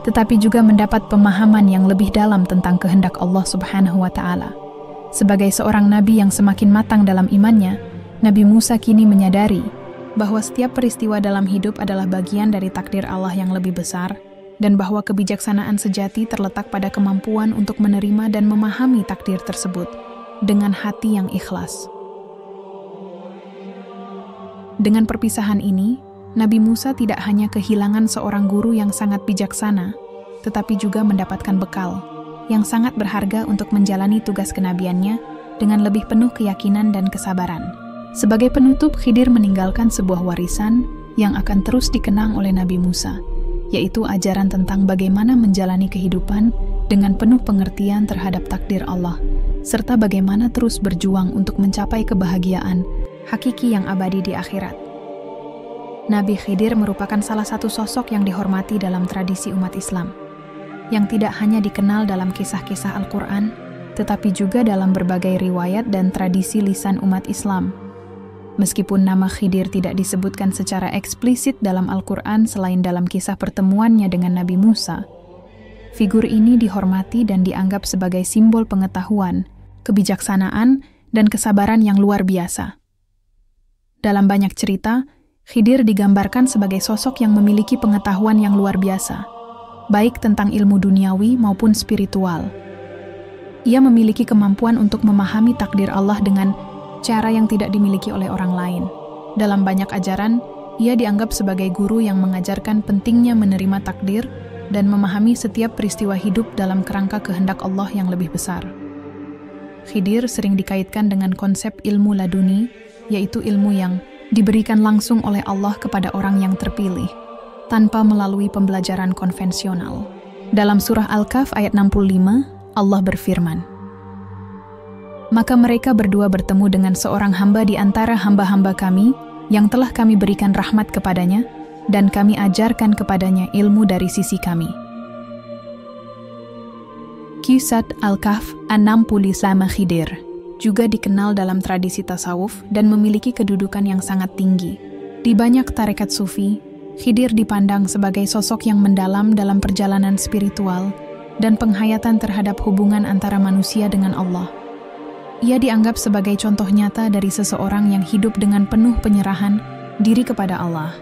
tetapi juga mendapat pemahaman yang lebih dalam tentang kehendak Allah Subhanahu wa Ta'ala. Sebagai seorang nabi yang semakin matang dalam imannya, Nabi Musa kini menyadari bahwa setiap peristiwa dalam hidup adalah bagian dari takdir Allah yang lebih besar, dan bahwa kebijaksanaan sejati terletak pada kemampuan untuk menerima dan memahami takdir tersebut dengan hati yang ikhlas. Dengan perpisahan ini, Nabi Musa tidak hanya kehilangan seorang guru yang sangat bijaksana, tetapi juga mendapatkan bekal yang sangat berharga untuk menjalani tugas kenabiannya dengan lebih penuh keyakinan dan kesabaran. Sebagai penutup, Khidir meninggalkan sebuah warisan yang akan terus dikenang oleh Nabi Musa, yaitu ajaran tentang bagaimana menjalani kehidupan dengan penuh pengertian terhadap takdir Allah, serta bagaimana terus berjuang untuk mencapai kebahagiaan hakiki yang abadi di akhirat. Nabi Khidir merupakan salah satu sosok yang dihormati dalam tradisi umat Islam, yang tidak hanya dikenal dalam kisah-kisah Al-Quran, tetapi juga dalam berbagai riwayat dan tradisi lisan umat Islam. Meskipun nama Khidir tidak disebutkan secara eksplisit dalam Al-Quran selain dalam kisah pertemuannya dengan Nabi Musa, figur ini dihormati dan dianggap sebagai simbol pengetahuan, kebijaksanaan, dan kesabaran yang luar biasa. Dalam banyak cerita, Khidir digambarkan sebagai sosok yang memiliki pengetahuan yang luar biasa, baik tentang ilmu duniawi maupun spiritual. Ia memiliki kemampuan untuk memahami takdir Allah dengan cara yang tidak dimiliki oleh orang lain. Dalam banyak ajaran, ia dianggap sebagai guru yang mengajarkan pentingnya menerima takdir dan memahami setiap peristiwa hidup dalam kerangka kehendak Allah yang lebih besar. Khidir sering dikaitkan dengan konsep ilmu laduni, yaitu ilmu yang diberikan langsung oleh Allah kepada orang yang terpilih, tanpa melalui pembelajaran konvensional. Dalam surah Al-Kahf ayat 65, Allah berfirman, "Maka mereka berdua bertemu dengan seorang hamba di antara hamba-hamba kami yang telah kami berikan rahmat kepadanya, dan kami ajarkan kepadanya ilmu dari sisi kami." Kisah Al-Kahf 60 sama Khidir juga dikenal dalam tradisi tasawuf dan memiliki kedudukan yang sangat tinggi. Di banyak tarekat sufi, Khidir dipandang sebagai sosok yang mendalam dalam perjalanan spiritual dan penghayatan terhadap hubungan antara manusia dengan Allah. Ia dianggap sebagai contoh nyata dari seseorang yang hidup dengan penuh penyerahan diri kepada Allah.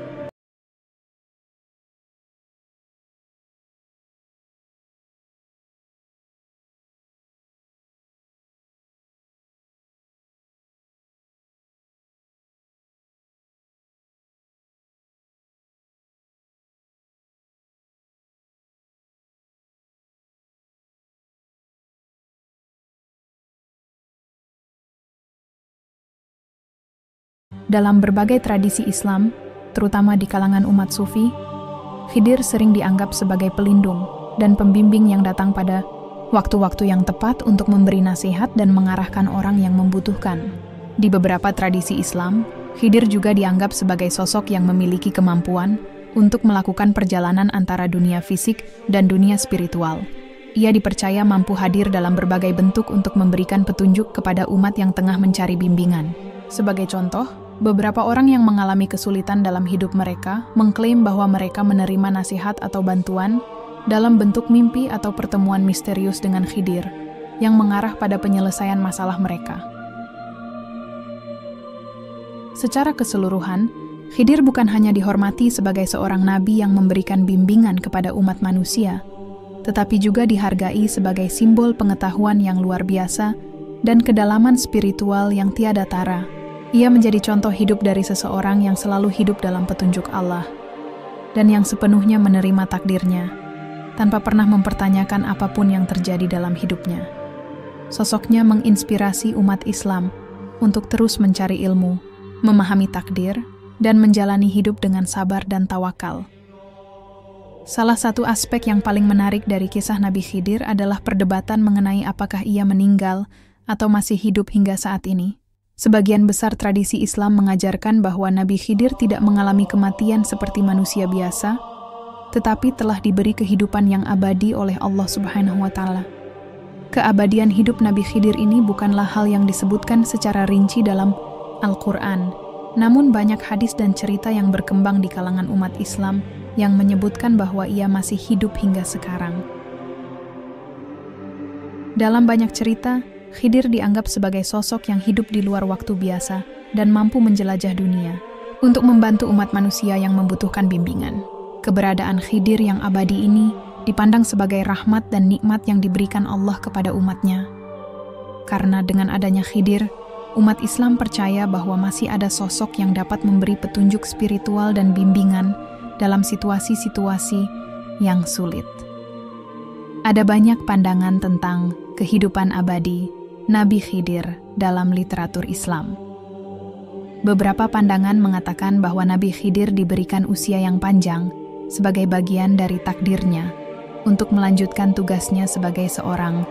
Dalam berbagai tradisi Islam, terutama di kalangan umat sufi, Khidir sering dianggap sebagai pelindung dan pembimbing yang datang pada waktu-waktu yang tepat untuk memberi nasihat dan mengarahkan orang yang membutuhkan. Di beberapa tradisi Islam, Khidir juga dianggap sebagai sosok yang memiliki kemampuan untuk melakukan perjalanan antara dunia fisik dan dunia spiritual. Ia dipercaya mampu hadir dalam berbagai bentuk untuk memberikan petunjuk kepada umat yang tengah mencari bimbingan. Sebagai contoh, beberapa orang yang mengalami kesulitan dalam hidup mereka mengklaim bahwa mereka menerima nasihat atau bantuan dalam bentuk mimpi atau pertemuan misterius dengan Khidir yang mengarah pada penyelesaian masalah mereka. Secara keseluruhan, Khidir bukan hanya dihormati sebagai seorang nabi yang memberikan bimbingan kepada umat manusia, tetapi juga dihargai sebagai simbol pengetahuan yang luar biasa dan kedalaman spiritual yang tiada tara. Ia menjadi contoh hidup dari seseorang yang selalu hidup dalam petunjuk Allah dan yang sepenuhnya menerima takdirnya, tanpa pernah mempertanyakan apapun yang terjadi dalam hidupnya. Sosoknya menginspirasi umat Islam untuk terus mencari ilmu, memahami takdir, dan menjalani hidup dengan sabar dan tawakal. Salah satu aspek yang paling menarik dari kisah Nabi Khidir adalah perdebatan mengenai apakah ia meninggal atau masih hidup hingga saat ini. Sebagian besar tradisi Islam mengajarkan bahwa Nabi Khidir tidak mengalami kematian seperti manusia biasa, tetapi telah diberi kehidupan yang abadi oleh Allah Subhanahu wa Ta'ala. Keabadian hidup Nabi Khidir ini bukanlah hal yang disebutkan secara rinci dalam Al-Quran, namun banyak hadis dan cerita yang berkembang di kalangan umat Islam yang menyebutkan bahwa ia masih hidup hingga sekarang. Dalam banyak cerita, Khidir dianggap sebagai sosok yang hidup di luar waktu biasa dan mampu menjelajah dunia untuk membantu umat manusia yang membutuhkan bimbingan. Keberadaan Khidir yang abadi ini dipandang sebagai rahmat dan nikmat yang diberikan Allah kepada umatnya. Karena dengan adanya Khidir, umat Islam percaya bahwa masih ada sosok yang dapat memberi petunjuk spiritual dan bimbingan dalam situasi-situasi yang sulit. Ada banyak pandangan tentang kehidupan abadi Nabi Khidir dalam literatur Islam. Beberapa pandangan mengatakan bahwa Nabi Khidir diberikan usia yang panjang sebagai bagian dari takdirnya untuk melanjutkan tugasnya sebagai seorang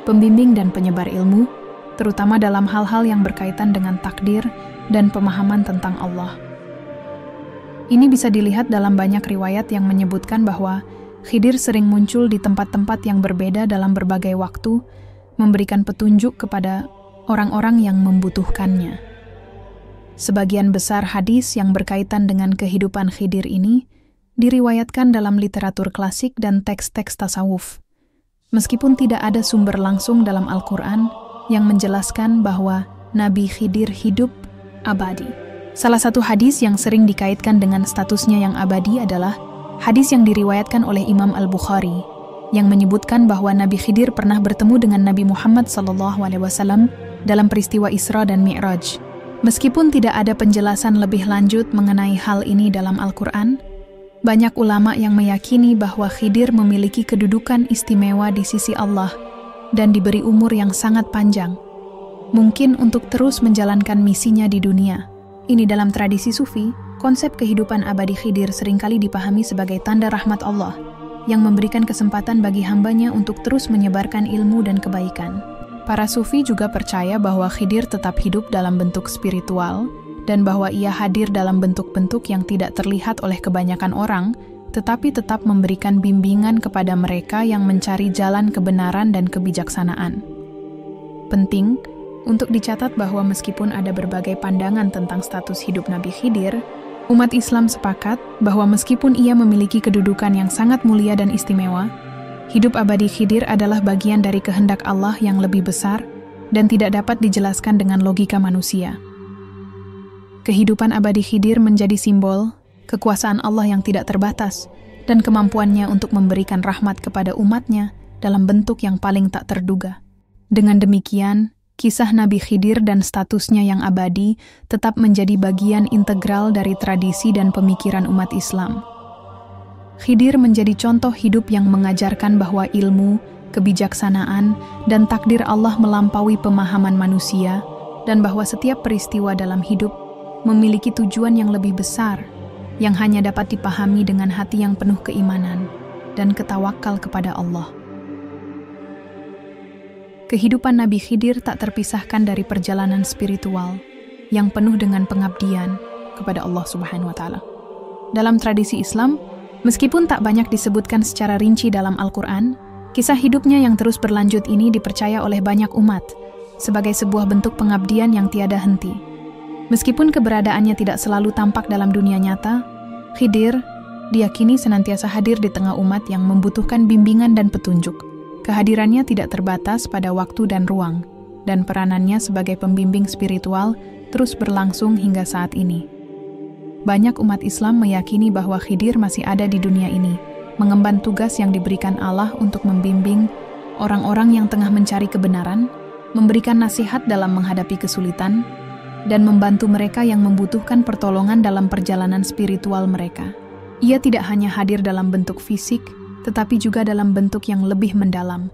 pembimbing dan penyebar ilmu, terutama dalam hal-hal yang berkaitan dengan takdir dan pemahaman tentang Allah. Ini bisa dilihat dalam banyak riwayat yang menyebutkan bahwa Khidir sering muncul di tempat-tempat yang berbeda dalam berbagai waktu, memberikan petunjuk kepada orang-orang yang membutuhkannya. Sebagian besar hadis yang berkaitan dengan kehidupan Khidir ini diriwayatkan dalam literatur klasik dan teks-teks tasawuf. Meskipun tidak ada sumber langsung dalam Al-Quran yang menjelaskan bahwa Nabi Khidir hidup abadi. Salah satu hadis yang sering dikaitkan dengan statusnya yang abadi adalah hadis yang diriwayatkan oleh Imam Al-Bukhari, yang menyebutkan bahwa Nabi Khidir pernah bertemu dengan Nabi Muhammad SAW dalam peristiwa Isra dan Mi'raj. Meskipun tidak ada penjelasan lebih lanjut mengenai hal ini dalam Al-Quran, banyak ulama yang meyakini bahwa Khidir memiliki kedudukan istimewa di sisi Allah dan diberi umur yang sangat panjang, mungkin untuk terus menjalankan misinya di dunia. Ini dalam tradisi Sufi, konsep kehidupan abadi Khidir seringkali dipahami sebagai tanda rahmat Allah yang memberikan kesempatan bagi hambanya untuk terus menyebarkan ilmu dan kebaikan. Para Sufi juga percaya bahwa Khidir tetap hidup dalam bentuk spiritual dan bahwa ia hadir dalam bentuk-bentuk yang tidak terlihat oleh kebanyakan orang, tetapi tetap memberikan bimbingan kepada mereka yang mencari jalan kebenaran dan kebijaksanaan. Penting untuk dicatat bahwa meskipun ada berbagai pandangan tentang status hidup Nabi Khidir, umat Islam sepakat bahwa meskipun ia memiliki kedudukan yang sangat mulia dan istimewa, hidup abadi Khidir adalah bagian dari kehendak Allah yang lebih besar dan tidak dapat dijelaskan dengan logika manusia. Kehidupan abadi Khidir menjadi simbol kekuasaan Allah yang tidak terbatas dan kemampuannya untuk memberikan rahmat kepada umatnya dalam bentuk yang paling tak terduga. Dengan demikian, kisah Nabi Khidir dan statusnya yang abadi tetap menjadi bagian integral dari tradisi dan pemikiran umat Islam. Khidir menjadi contoh hidup yang mengajarkan bahwa ilmu, kebijaksanaan, dan takdir Allah melampaui pemahaman manusia, dan bahwa setiap peristiwa dalam hidup memiliki tujuan yang lebih besar, yang hanya dapat dipahami dengan hati yang penuh keimanan dan ketawakal kepada Allah. Kehidupan Nabi Khidir tak terpisahkan dari perjalanan spiritual yang penuh dengan pengabdian kepada Allah Subhanahu wa Ta'ala. Dalam tradisi Islam, meskipun tak banyak disebutkan secara rinci dalam Al-Quran, kisah hidupnya yang terus berlanjut ini dipercaya oleh banyak umat sebagai sebuah bentuk pengabdian yang tiada henti. Meskipun keberadaannya tidak selalu tampak dalam dunia nyata, Khidir diyakini senantiasa hadir di tengah umat yang membutuhkan bimbingan dan petunjuk. Kehadirannya tidak terbatas pada waktu dan ruang, dan peranannya sebagai pembimbing spiritual terus berlangsung hingga saat ini. banyak umat Islam meyakini bahwa Khidir masih ada di dunia ini, mengemban tugas yang diberikan Allah untuk membimbing orang-orang yang tengah mencari kebenaran, memberikan nasihat dalam menghadapi kesulitan, dan membantu mereka yang membutuhkan pertolongan dalam perjalanan spiritual mereka. Ia tidak hanya hadir dalam bentuk fisik, tetapi juga dalam bentuk yang lebih mendalam,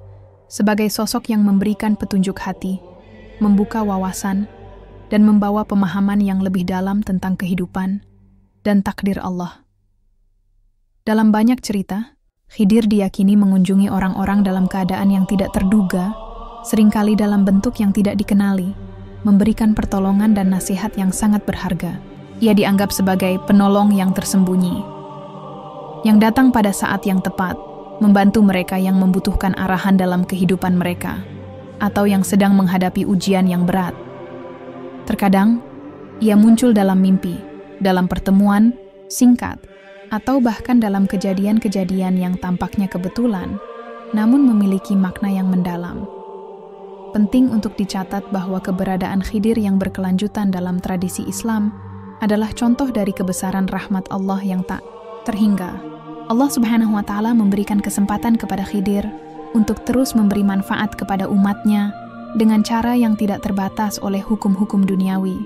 sebagai sosok yang memberikan petunjuk hati, membuka wawasan, dan membawa pemahaman yang lebih dalam tentang kehidupan dan takdir Allah. Dalam banyak cerita, Khidir diyakini mengunjungi orang-orang dalam keadaan yang tidak terduga, seringkali dalam bentuk yang tidak dikenali, memberikan pertolongan dan nasihat yang sangat berharga. Ia dianggap sebagai penolong yang tersembunyi, yang datang pada saat yang tepat, membantu mereka yang membutuhkan arahan dalam kehidupan mereka, atau yang sedang menghadapi ujian yang berat. Terkadang, ia muncul dalam mimpi, dalam pertemuan singkat, atau bahkan dalam kejadian-kejadian yang tampaknya kebetulan, namun memiliki makna yang mendalam. Penting untuk dicatat bahwa keberadaan Khidir yang berkelanjutan dalam tradisi Islam adalah contoh dari kebesaran rahmat Allah yang tak terhingga. Allah Subhanahu wa Ta'ala memberikan kesempatan kepada Khidir untuk terus memberi manfaat kepada umatnya dengan cara yang tidak terbatas oleh hukum-hukum duniawi.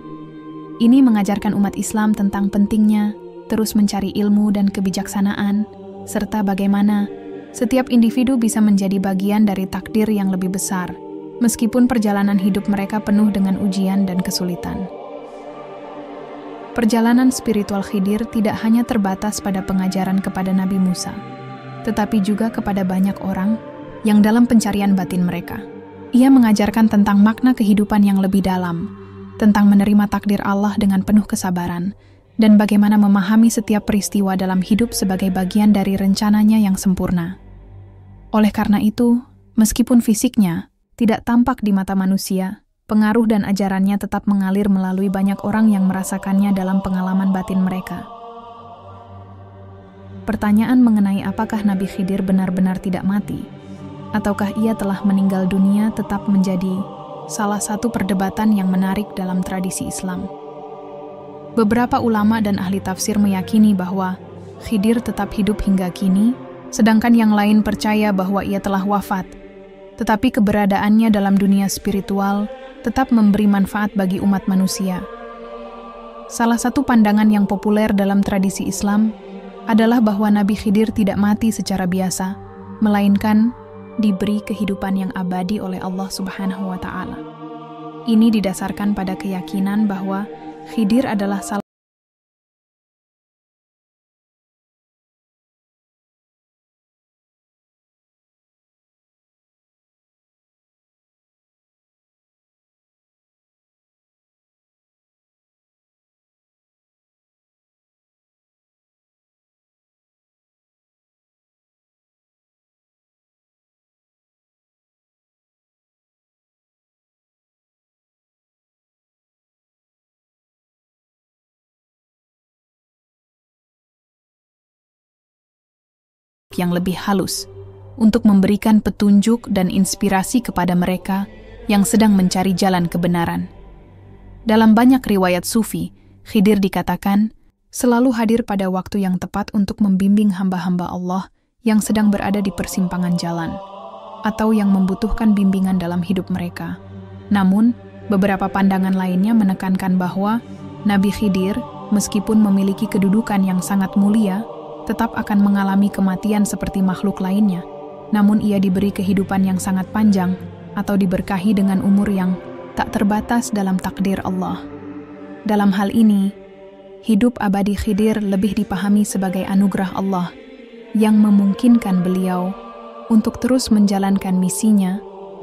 Ini mengajarkan umat Islam tentang pentingnya terus mencari ilmu dan kebijaksanaan, serta bagaimana setiap individu bisa menjadi bagian dari takdir yang lebih besar, meskipun perjalanan hidup mereka penuh dengan ujian dan kesulitan. Perjalanan spiritual Khidir tidak hanya terbatas pada pengajaran kepada Nabi Musa, tetapi juga kepada banyak orang yang dalam pencarian batin mereka. Ia mengajarkan tentang makna kehidupan yang lebih dalam, tentang menerima takdir Allah dengan penuh kesabaran, dan bagaimana memahami setiap peristiwa dalam hidup sebagai bagian dari rencananya yang sempurna. Oleh karena itu, meskipun fisiknya tidak tampak di mata manusia, pengaruh dan ajarannya tetap mengalir melalui banyak orang yang merasakannya dalam pengalaman batin mereka. Pertanyaan mengenai apakah Nabi Khidir benar-benar tidak mati, ataukah ia telah meninggal dunia tetap menjadi salah satu perdebatan yang menarik dalam tradisi Islam. Beberapa ulama dan ahli tafsir meyakini bahwa Khidir tetap hidup hingga kini, sedangkan yang lain percaya bahwa ia telah wafat, tetapi keberadaannya dalam dunia spiritual tetap memberi manfaat bagi umat manusia. Salah satu pandangan yang populer dalam tradisi Islam adalah bahwa Nabi Khidir tidak mati secara biasa, melainkan diberi kehidupan yang abadi oleh Allah Subhanahu wa Ta'ala. Ini didasarkan pada keyakinan bahwa Khidir adalah salah yang lebih halus untuk memberikan petunjuk dan inspirasi kepada mereka yang sedang mencari jalan kebenaran. Dalam banyak riwayat sufi, Khidir dikatakan selalu hadir pada waktu yang tepat untuk membimbing hamba-hamba Allah yang sedang berada di persimpangan jalan atau yang membutuhkan bimbingan dalam hidup mereka. Namun, beberapa pandangan lainnya menekankan bahwa Nabi Khidir, meskipun memiliki kedudukan yang sangat mulia, tetap akan mengalami kematian seperti makhluk lainnya, namun ia diberi kehidupan yang sangat panjang atau diberkahi dengan umur yang tak terbatas dalam takdir Allah. Dalam hal ini, hidup abadi Khidir lebih dipahami sebagai anugerah Allah yang memungkinkan beliau untuk terus menjalankan misinya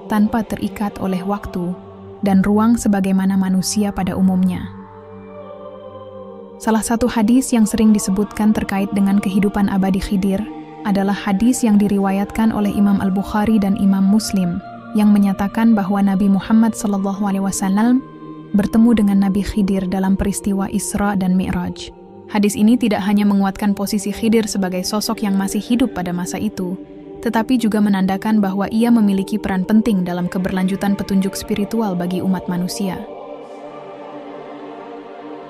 tanpa terikat oleh waktu dan ruang sebagaimana manusia pada umumnya. Salah satu hadis yang sering disebutkan terkait dengan kehidupan abadi Khidir adalah hadis yang diriwayatkan oleh Imam Al-Bukhari dan Imam Muslim yang menyatakan bahwa Nabi Muhammad SAW bertemu dengan Nabi Khidir dalam peristiwa Isra dan Mi'raj. Hadis ini tidak hanya menguatkan posisi Khidir sebagai sosok yang masih hidup pada masa itu, tetapi juga menandakan bahwa ia memiliki peran penting dalam keberlanjutan petunjuk spiritual bagi umat manusia.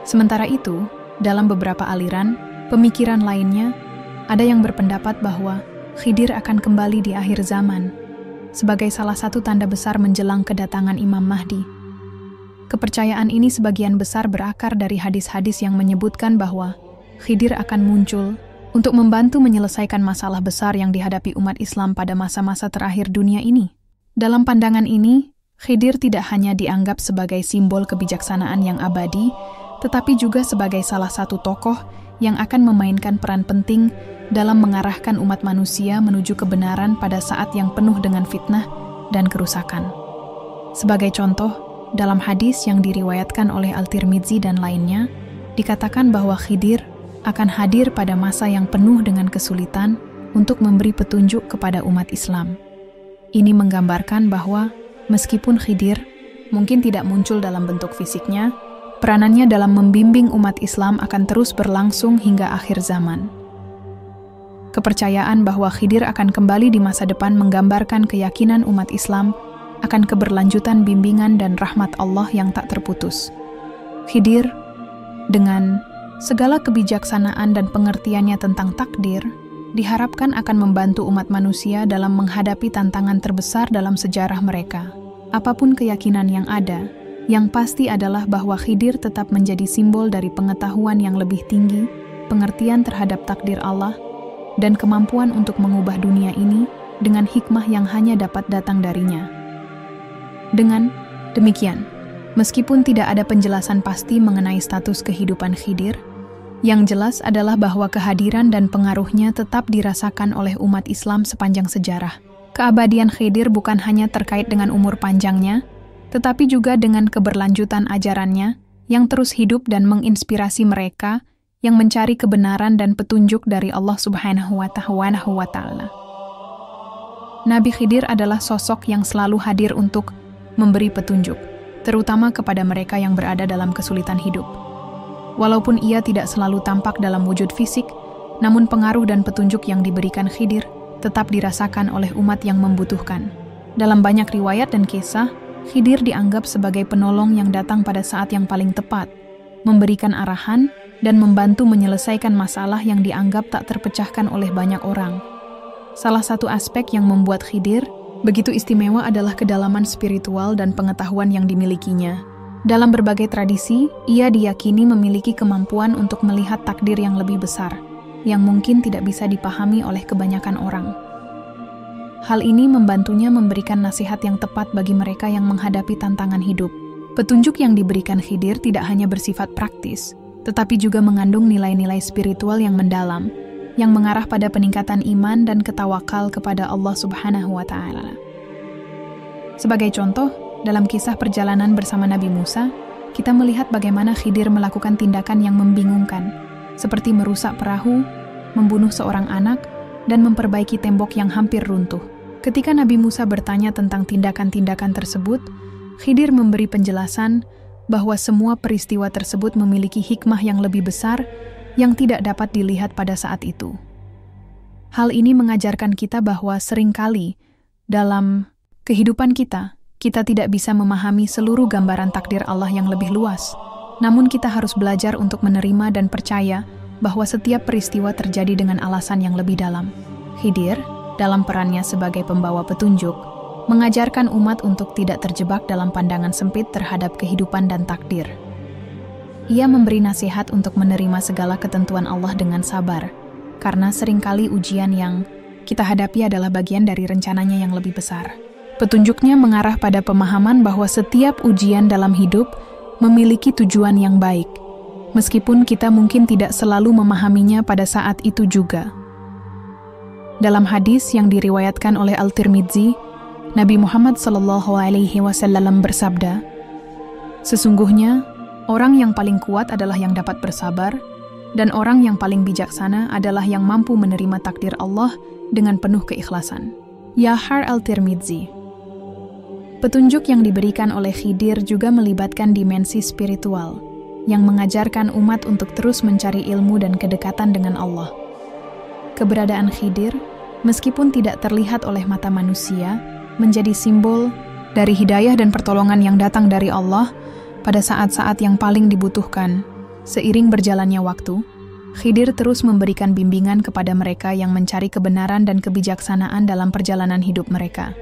Sementara itu, Dalam beberapa aliran, pemikiran lainnya, ada yang berpendapat bahwa Khidir akan kembali di akhir zaman, sebagai salah satu tanda besar menjelang kedatangan Imam Mahdi. Kepercayaan ini sebagian besar berakar dari hadis-hadis yang menyebutkan bahwa Khidir akan muncul untuk membantu menyelesaikan masalah besar yang dihadapi umat Islam pada masa-masa terakhir dunia ini. Dalam pandangan ini, Khidir tidak hanya dianggap sebagai simbol kebijaksanaan yang abadi, tetapi juga sebagai salah satu tokoh yang akan memainkan peran penting dalam mengarahkan umat manusia menuju kebenaran pada saat yang penuh dengan fitnah dan kerusakan. Sebagai contoh, dalam hadis yang diriwayatkan oleh Al-Tirmidzi dan lainnya, dikatakan bahwa Khidir akan hadir pada masa yang penuh dengan kesulitan untuk memberi petunjuk kepada umat Islam. Ini menggambarkan bahwa meskipun Khidir mungkin tidak muncul dalam bentuk fisiknya, peranannya dalam membimbing umat Islam akan terus berlangsung hingga akhir zaman. Kepercayaan bahwa Khidir akan kembali di masa depan menggambarkan keyakinan umat Islam akan keberlanjutan bimbingan dan rahmat Allah yang tak terputus. Khidir, dengan segala kebijaksanaan dan pengertiannya tentang takdir, diharapkan akan membantu umat manusia dalam menghadapi tantangan terbesar dalam sejarah mereka. Apapun keyakinan yang ada, yang pasti adalah bahwa Khidir tetap menjadi simbol dari pengetahuan yang lebih tinggi, pengertian terhadap takdir Allah, dan kemampuan untuk mengubah dunia ini dengan hikmah yang hanya dapat datang darinya. Dengan demikian, meskipun tidak ada penjelasan pasti mengenai status kehidupan Khidir, yang jelas adalah bahwa kehadiran dan pengaruhnya tetap dirasakan oleh umat Islam sepanjang sejarah. Keabadian Khidir bukan hanya terkait dengan umur panjangnya, tetapi juga dengan keberlanjutan ajarannya yang terus hidup dan menginspirasi mereka yang mencari kebenaran dan petunjuk dari Allah Subhanahu wa Ta'ala. Nabi Khidir adalah sosok yang selalu hadir untuk memberi petunjuk, terutama kepada mereka yang berada dalam kesulitan hidup. Walaupun ia tidak selalu tampak dalam wujud fisik, namun pengaruh dan petunjuk yang diberikan Khidir tetap dirasakan oleh umat yang membutuhkan. Dalam banyak riwayat dan kisah, Khidir dianggap sebagai penolong yang datang pada saat yang paling tepat, memberikan arahan dan membantu menyelesaikan masalah yang dianggap tak terpecahkan oleh banyak orang. Salah satu aspek yang membuat Khidir begitu istimewa adalah kedalaman spiritual dan pengetahuan yang dimilikinya. Dalam berbagai tradisi, ia diyakini memiliki kemampuan untuk melihat takdir yang lebih besar, yang mungkin tidak bisa dipahami oleh kebanyakan orang. Hal ini membantunya memberikan nasihat yang tepat bagi mereka yang menghadapi tantangan hidup. Petunjuk yang diberikan Khidir tidak hanya bersifat praktis, tetapi juga mengandung nilai-nilai spiritual yang mendalam, yang mengarah pada peningkatan iman dan ketawakal kepada Allah Subhanahu wa Ta'ala. Sebagai contoh, dalam kisah perjalanan bersama Nabi Musa, kita melihat bagaimana Khidir melakukan tindakan yang membingungkan, seperti merusak perahu, membunuh seorang anak, dan memperbaiki tembok yang hampir runtuh. Ketika Nabi Musa bertanya tentang tindakan-tindakan tersebut, Khidir memberi penjelasan bahwa semua peristiwa tersebut memiliki hikmah yang lebih besar yang tidak dapat dilihat pada saat itu. Hal ini mengajarkan kita bahwa seringkali dalam kehidupan kita tidak bisa memahami seluruh gambaran takdir Allah yang lebih luas. Namun kita harus belajar untuk menerima dan percaya bahwa setiap peristiwa terjadi dengan alasan yang lebih dalam. Khidir, dalam perannya sebagai pembawa petunjuk, mengajarkan umat untuk tidak terjebak dalam pandangan sempit terhadap kehidupan dan takdir. Ia memberi nasihat untuk menerima segala ketentuan Allah dengan sabar, karena seringkali ujian yang kita hadapi adalah bagian dari rencananya yang lebih besar. Petunjuknya mengarah pada pemahaman bahwa setiap ujian dalam hidup memiliki tujuan yang baik, meskipun kita mungkin tidak selalu memahaminya pada saat itu juga. Dalam hadis yang diriwayatkan oleh Al-Tirmidzi, Nabi Muhammad SAW bersabda, "Sesungguhnya, orang yang paling kuat adalah yang dapat bersabar, dan orang yang paling bijaksana adalah yang mampu menerima takdir Allah dengan penuh keikhlasan." Yahar Al-Tirmidzi. Petunjuk yang diberikan oleh Khidir juga melibatkan dimensi spiritual, yang mengajarkan umat untuk terus mencari ilmu dan kedekatan dengan Allah. Keberadaan Khidir, meskipun tidak terlihat oleh mata manusia, menjadi simbol dari hidayah dan pertolongan yang datang dari Allah pada saat-saat yang paling dibutuhkan, Seiring berjalannya waktu, Khidir terus memberikan bimbingan kepada mereka yang mencari kebenaran dan kebijaksanaan dalam perjalanan hidup mereka.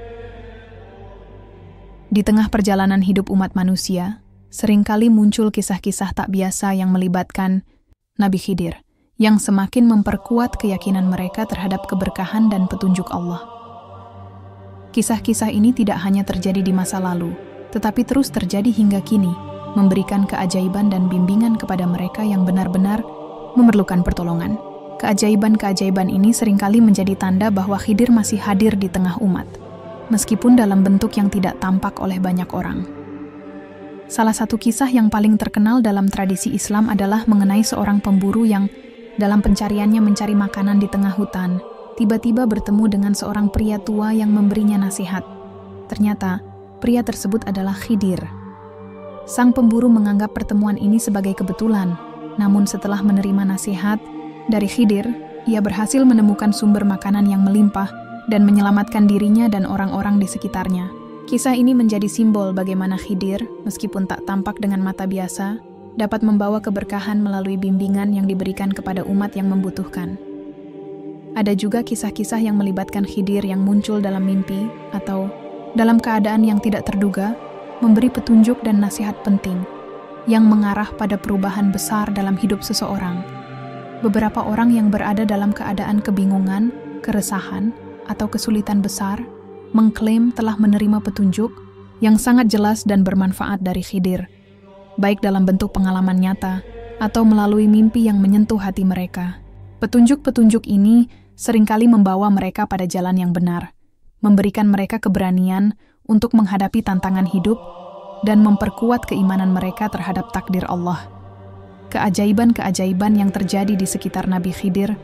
Di tengah perjalanan hidup umat manusia, seringkali muncul kisah-kisah tak biasa yang melibatkan Nabi Khidir, yang semakin memperkuat keyakinan mereka terhadap keberkahan dan petunjuk Allah. Kisah-kisah ini tidak hanya terjadi di masa lalu, tetapi terus terjadi hingga kini, memberikan keajaiban dan bimbingan kepada mereka yang benar-benar memerlukan pertolongan. Keajaiban-keajaiban ini seringkali menjadi tanda bahwa Khidir masih hadir di tengah umat, meskipun dalam bentuk yang tidak tampak oleh banyak orang. Salah satu kisah yang paling terkenal dalam tradisi Islam adalah mengenai seorang pemburu yang dalam pencariannya mencari makanan di tengah hutan, tiba-tiba bertemu dengan seorang pria tua yang memberinya nasihat. Ternyata, pria tersebut adalah Khidir. Sang pemburu menganggap pertemuan ini sebagai kebetulan, namun setelah menerima nasihat dari Khidir, ia berhasil menemukan sumber makanan yang melimpah dan menyelamatkan dirinya dan orang-orang di sekitarnya. Kisah ini menjadi simbol bagaimana Khidir, meskipun tak tampak dengan mata biasa, dapat membawa keberkahan melalui bimbingan yang diberikan kepada umat yang membutuhkan. Ada juga kisah-kisah yang melibatkan Khidir yang muncul dalam mimpi atau dalam keadaan yang tidak terduga, memberi petunjuk dan nasihat penting yang mengarah pada perubahan besar dalam hidup seseorang. Beberapa orang yang berada dalam keadaan kebingungan, keresahan, atau kesulitan besar mengklaim telah menerima petunjuk yang sangat jelas dan bermanfaat dari Khidir, baik dalam bentuk pengalaman nyata atau melalui mimpi yang menyentuh hati mereka. Petunjuk-petunjuk ini seringkali membawa mereka pada jalan yang benar, memberikan mereka keberanian untuk menghadapi tantangan hidup dan memperkuat keimanan mereka terhadap takdir Allah. Keajaiban-keajaiban yang terjadi di sekitar Nabi Khidir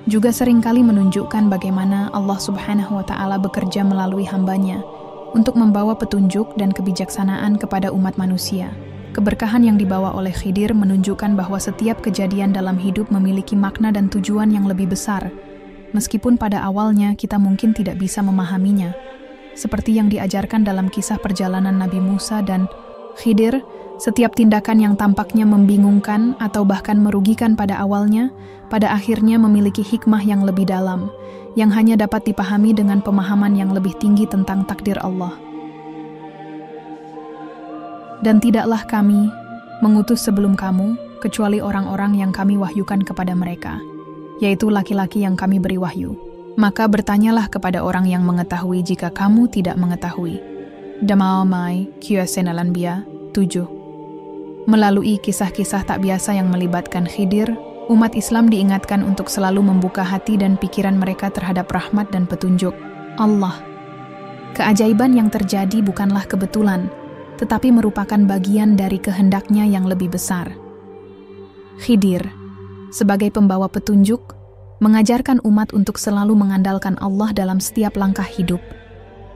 juga seringkali menunjukkan bagaimana Allah Subhanahu wa Ta'ala bekerja melalui hambanya untuk membawa petunjuk dan kebijaksanaan kepada umat manusia. Keberkahan yang dibawa oleh Khidir menunjukkan bahwa setiap kejadian dalam hidup memiliki makna dan tujuan yang lebih besar, meskipun pada awalnya kita mungkin tidak bisa memahaminya. Seperti yang diajarkan dalam kisah perjalanan Nabi Musa dan Khidir, setiap tindakan yang tampaknya membingungkan atau bahkan merugikan pada awalnya, pada akhirnya memiliki hikmah yang lebih dalam, yang hanya dapat dipahami dengan pemahaman yang lebih tinggi tentang takdir Allah. Dan tidaklah kami mengutus sebelum kamu, kecuali orang-orang yang kami wahyukan kepada mereka, yaitu laki-laki yang kami beri wahyu. Maka bertanyalah kepada orang yang mengetahui jika kamu tidak mengetahui. Damai Qiyasena Al-Anbiya 7. Melalui kisah-kisah tak biasa yang melibatkan Khidir, umat Islam diingatkan untuk selalu membuka hati dan pikiran mereka terhadap rahmat dan petunjuk Allah. Keajaiban yang terjadi bukanlah kebetulan, tetapi merupakan bagian dari kehendaknya yang lebih besar. Khidir, sebagai pembawa petunjuk, mengajarkan umat untuk selalu mengandalkan Allah dalam setiap langkah hidup,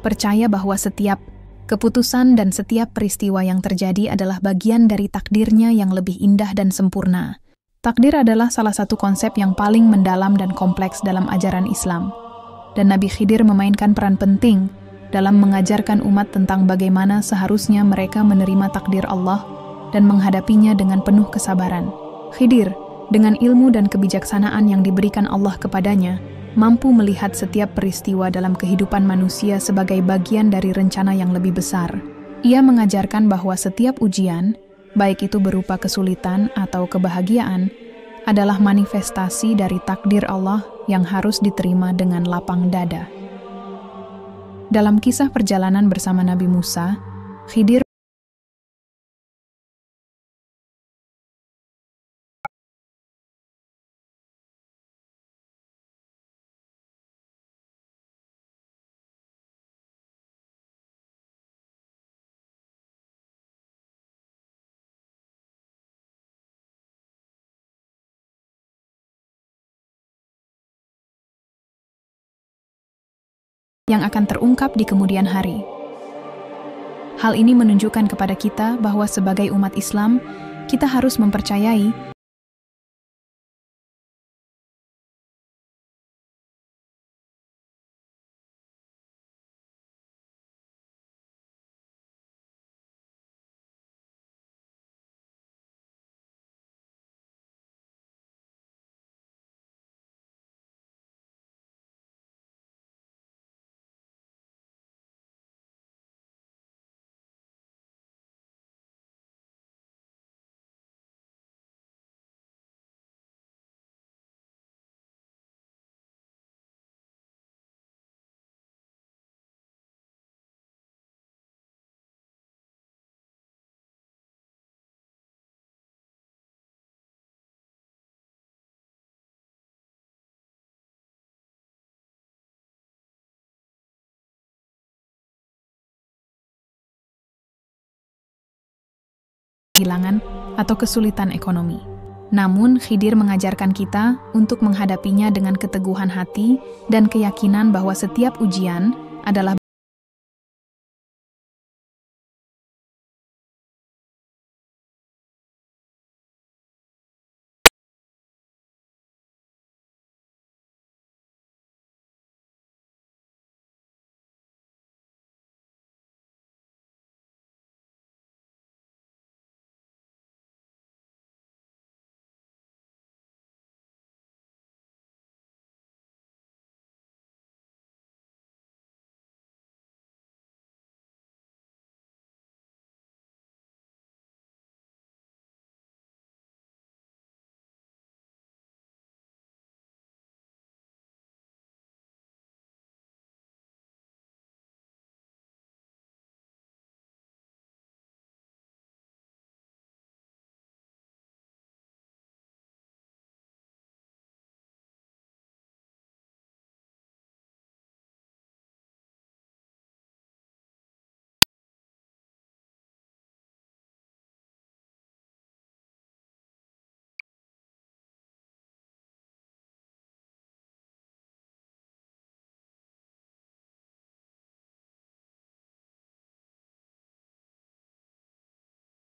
percaya bahwa setiap keputusan dan setiap peristiwa yang terjadi adalah bagian dari takdirnya yang lebih indah dan sempurna. Takdir adalah salah satu konsep yang paling mendalam dan kompleks dalam ajaran Islam. Dan Nabi Khidir memainkan peran penting dalam mengajarkan umat tentang bagaimana seharusnya mereka menerima takdir Allah dan menghadapinya dengan penuh kesabaran. Khidir, dengan ilmu dan kebijaksanaan yang diberikan Allah kepadanya, mampu melihat setiap peristiwa dalam kehidupan manusia sebagai bagian dari rencana yang lebih besar. Ia mengajarkan bahwa setiap ujian, baik itu berupa kesulitan atau kebahagiaan, adalah manifestasi dari takdir Allah yang harus diterima dengan lapang dada. Dalam kisah perjalanan bersama Nabi Musa, Khidir yang akan terungkap di kemudian hari. Hal ini menunjukkan kepada kita bahwa sebagai umat Islam, kita harus mempercayai kehilangan atau kesulitan ekonomi. Namun, Khidir mengajarkan kita untuk menghadapinya dengan keteguhan hati dan keyakinan bahwa setiap ujian adalah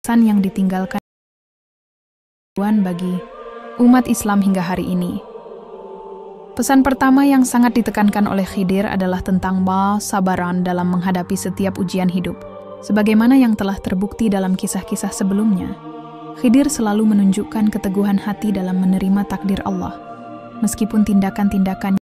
pesan yang ditinggalkan bagi umat Islam hingga hari ini. Pesan pertama yang sangat ditekankan oleh Khidir adalah tentang sabaran dalam menghadapi setiap ujian hidup. Sebagaimana yang telah terbukti dalam kisah-kisah sebelumnya, Khidir selalu menunjukkan keteguhan hati dalam menerima takdir Allah, meskipun tindakan-tindakan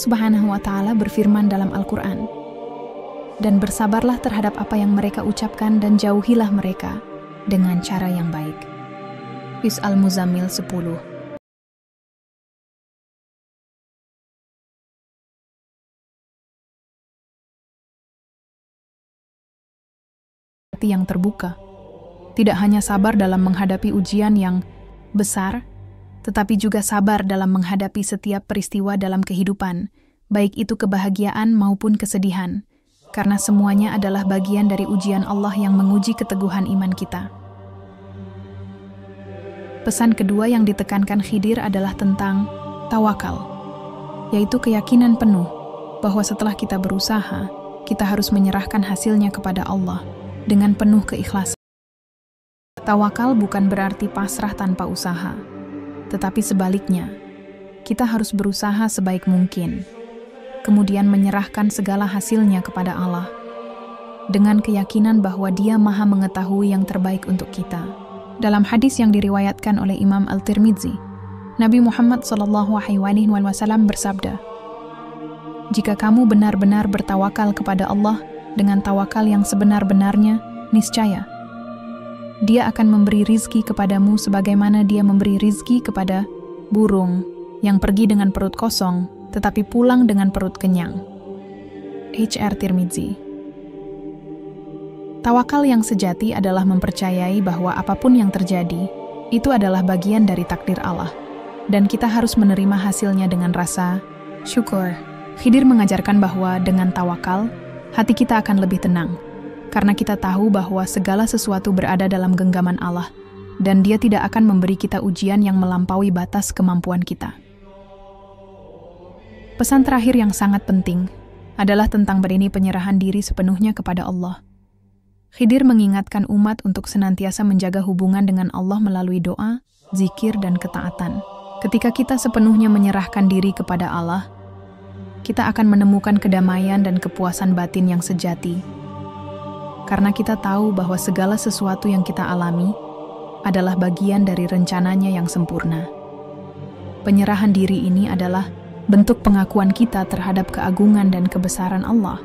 Subhanahu wa ta'ala berfirman dalam Al-Quran, dan bersabarlah terhadap apa yang mereka ucapkan dan jauhilah mereka dengan cara yang baik. Al-Muzammil 10. Hati yang terbuka, tidak hanya sabar dalam menghadapi ujian yang besar, tetapi juga sabar dalam menghadapi setiap peristiwa dalam kehidupan, baik itu kebahagiaan maupun kesedihan, karena semuanya adalah bagian dari ujian Allah yang menguji keteguhan iman kita. Pesan kedua yang ditekankan Khidir adalah tentang tawakal, yaitu keyakinan penuh bahwa setelah kita berusaha, kita harus menyerahkan hasilnya kepada Allah dengan penuh keikhlasan. Tawakal bukan berarti pasrah tanpa usaha, tetapi sebaliknya, kita harus berusaha sebaik mungkin, kemudian menyerahkan segala hasilnya kepada Allah, dengan keyakinan bahwa Dia Maha mengetahui yang terbaik untuk kita. Dalam hadis yang diriwayatkan oleh Imam Al-Tirmidzi, Nabi Muhammad SAW bersabda, "Jika kamu benar-benar bertawakal kepada Allah dengan tawakal yang sebenar-benarnya, niscaya Dia akan memberi rizki kepadamu sebagaimana Dia memberi rizki kepada burung yang pergi dengan perut kosong tetapi pulang dengan perut kenyang." H.R. Tirmidzi. Tawakal yang sejati adalah mempercayai bahwa apapun yang terjadi, itu adalah bagian dari takdir Allah, dan kita harus menerima hasilnya dengan rasa syukur. Khidir mengajarkan bahwa dengan tawakal, hati kita akan lebih tenang, karena kita tahu bahwa segala sesuatu berada dalam genggaman Allah, dan Dia tidak akan memberi kita ujian yang melampaui batas kemampuan kita. Pesan terakhir yang sangat penting adalah tentang berini penyerahan diri sepenuhnya kepada Allah. Khidir mengingatkan umat untuk senantiasa menjaga hubungan dengan Allah melalui doa, zikir, dan ketaatan. Ketika kita sepenuhnya menyerahkan diri kepada Allah, kita akan menemukan kedamaian dan kepuasan batin yang sejati, karena kita tahu bahwa segala sesuatu yang kita alami adalah bagian dari rencananya yang sempurna. Penyerahan diri ini adalah bentuk pengakuan kita terhadap keagungan dan kebesaran Allah,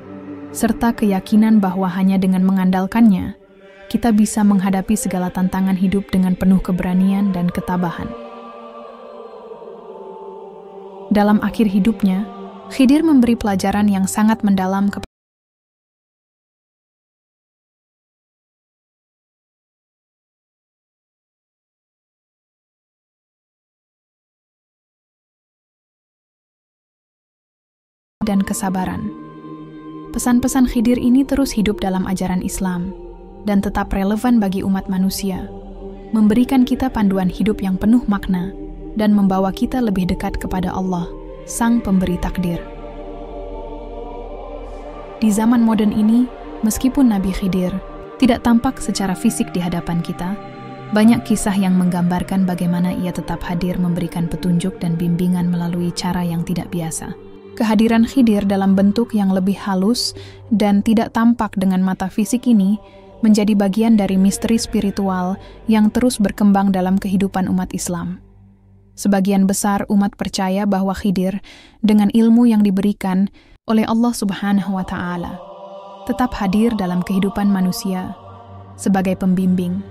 serta keyakinan bahwa hanya dengan mengandalkannya, kita bisa menghadapi segala tantangan hidup dengan penuh keberanian dan ketabahan. Dalam akhir hidupnya, Khidir memberi pelajaran yang sangat mendalam kepada dan kesabaran. Pesan-pesan Khidir ini terus hidup dalam ajaran Islam dan tetap relevan bagi umat manusia, memberikan kita panduan hidup yang penuh makna dan membawa kita lebih dekat kepada Allah, Sang Pemberi Takdir. Di zaman modern ini, meskipun Nabi Khidir tidak tampak secara fisik di hadapan kita, banyak kisah yang menggambarkan bagaimana ia tetap hadir memberikan petunjuk dan bimbingan melalui cara yang tidak biasa. Kehadiran Khidir dalam bentuk yang lebih halus dan tidak tampak dengan mata fisik ini menjadi bagian dari misteri spiritual yang terus berkembang dalam kehidupan umat Islam. Sebagian besar umat percaya bahwa Khidir, dengan ilmu yang diberikan oleh Allah Subhanahu wa Ta'ala, tetap hadir dalam kehidupan manusia sebagai pembimbing,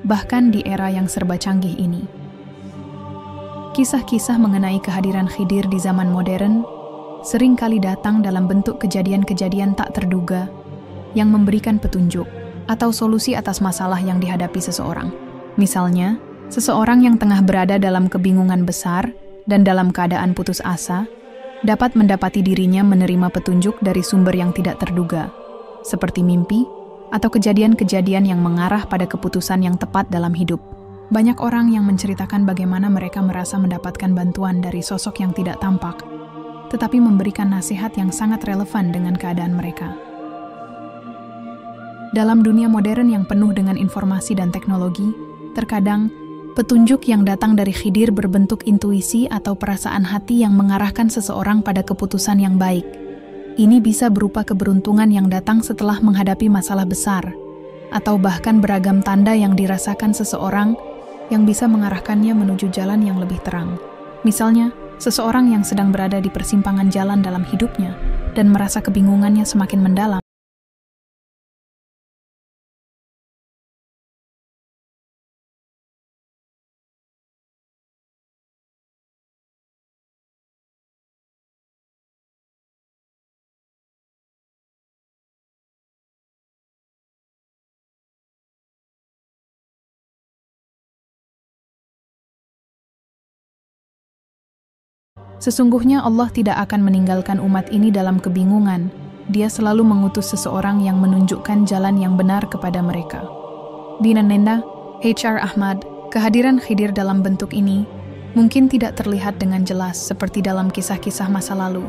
bahkan di era yang serba canggih ini. Kisah-kisah mengenai kehadiran Khidir di zaman modern sering kali datang dalam bentuk kejadian-kejadian tak terduga yang memberikan petunjuk atau solusi atas masalah yang dihadapi seseorang. Misalnya, seseorang yang tengah berada dalam kebingungan besar dan dalam keadaan putus asa dapat mendapati dirinya menerima petunjuk dari sumber yang tidak terduga, seperti mimpi atau kejadian-kejadian yang mengarah pada keputusan yang tepat dalam hidup. Banyak orang yang menceritakan bagaimana mereka merasa mendapatkan bantuan dari sosok yang tidak tampak, tetapi memberikan nasihat yang sangat relevan dengan keadaan mereka. Dalam dunia modern yang penuh dengan informasi dan teknologi, terkadang petunjuk yang datang dari Khidir berbentuk intuisi atau perasaan hati yang mengarahkan seseorang pada keputusan yang baik. Ini bisa berupa keberuntungan yang datang setelah menghadapi masalah besar, atau bahkan beragam tanda yang dirasakan seseorang yang bisa mengarahkannya menuju jalan yang lebih terang. Misalnya, seseorang yang sedang berada di persimpangan jalan dalam hidupnya dan merasa kebingungannya semakin mendalam. Sesungguhnya Allah tidak akan meninggalkan umat ini dalam kebingungan. Dia selalu mengutus seseorang yang menunjukkan jalan yang benar kepada mereka. Di Nanda, H.R. Ahmad, kehadiran Khidir dalam bentuk ini mungkin tidak terlihat dengan jelas seperti dalam kisah-kisah masa lalu,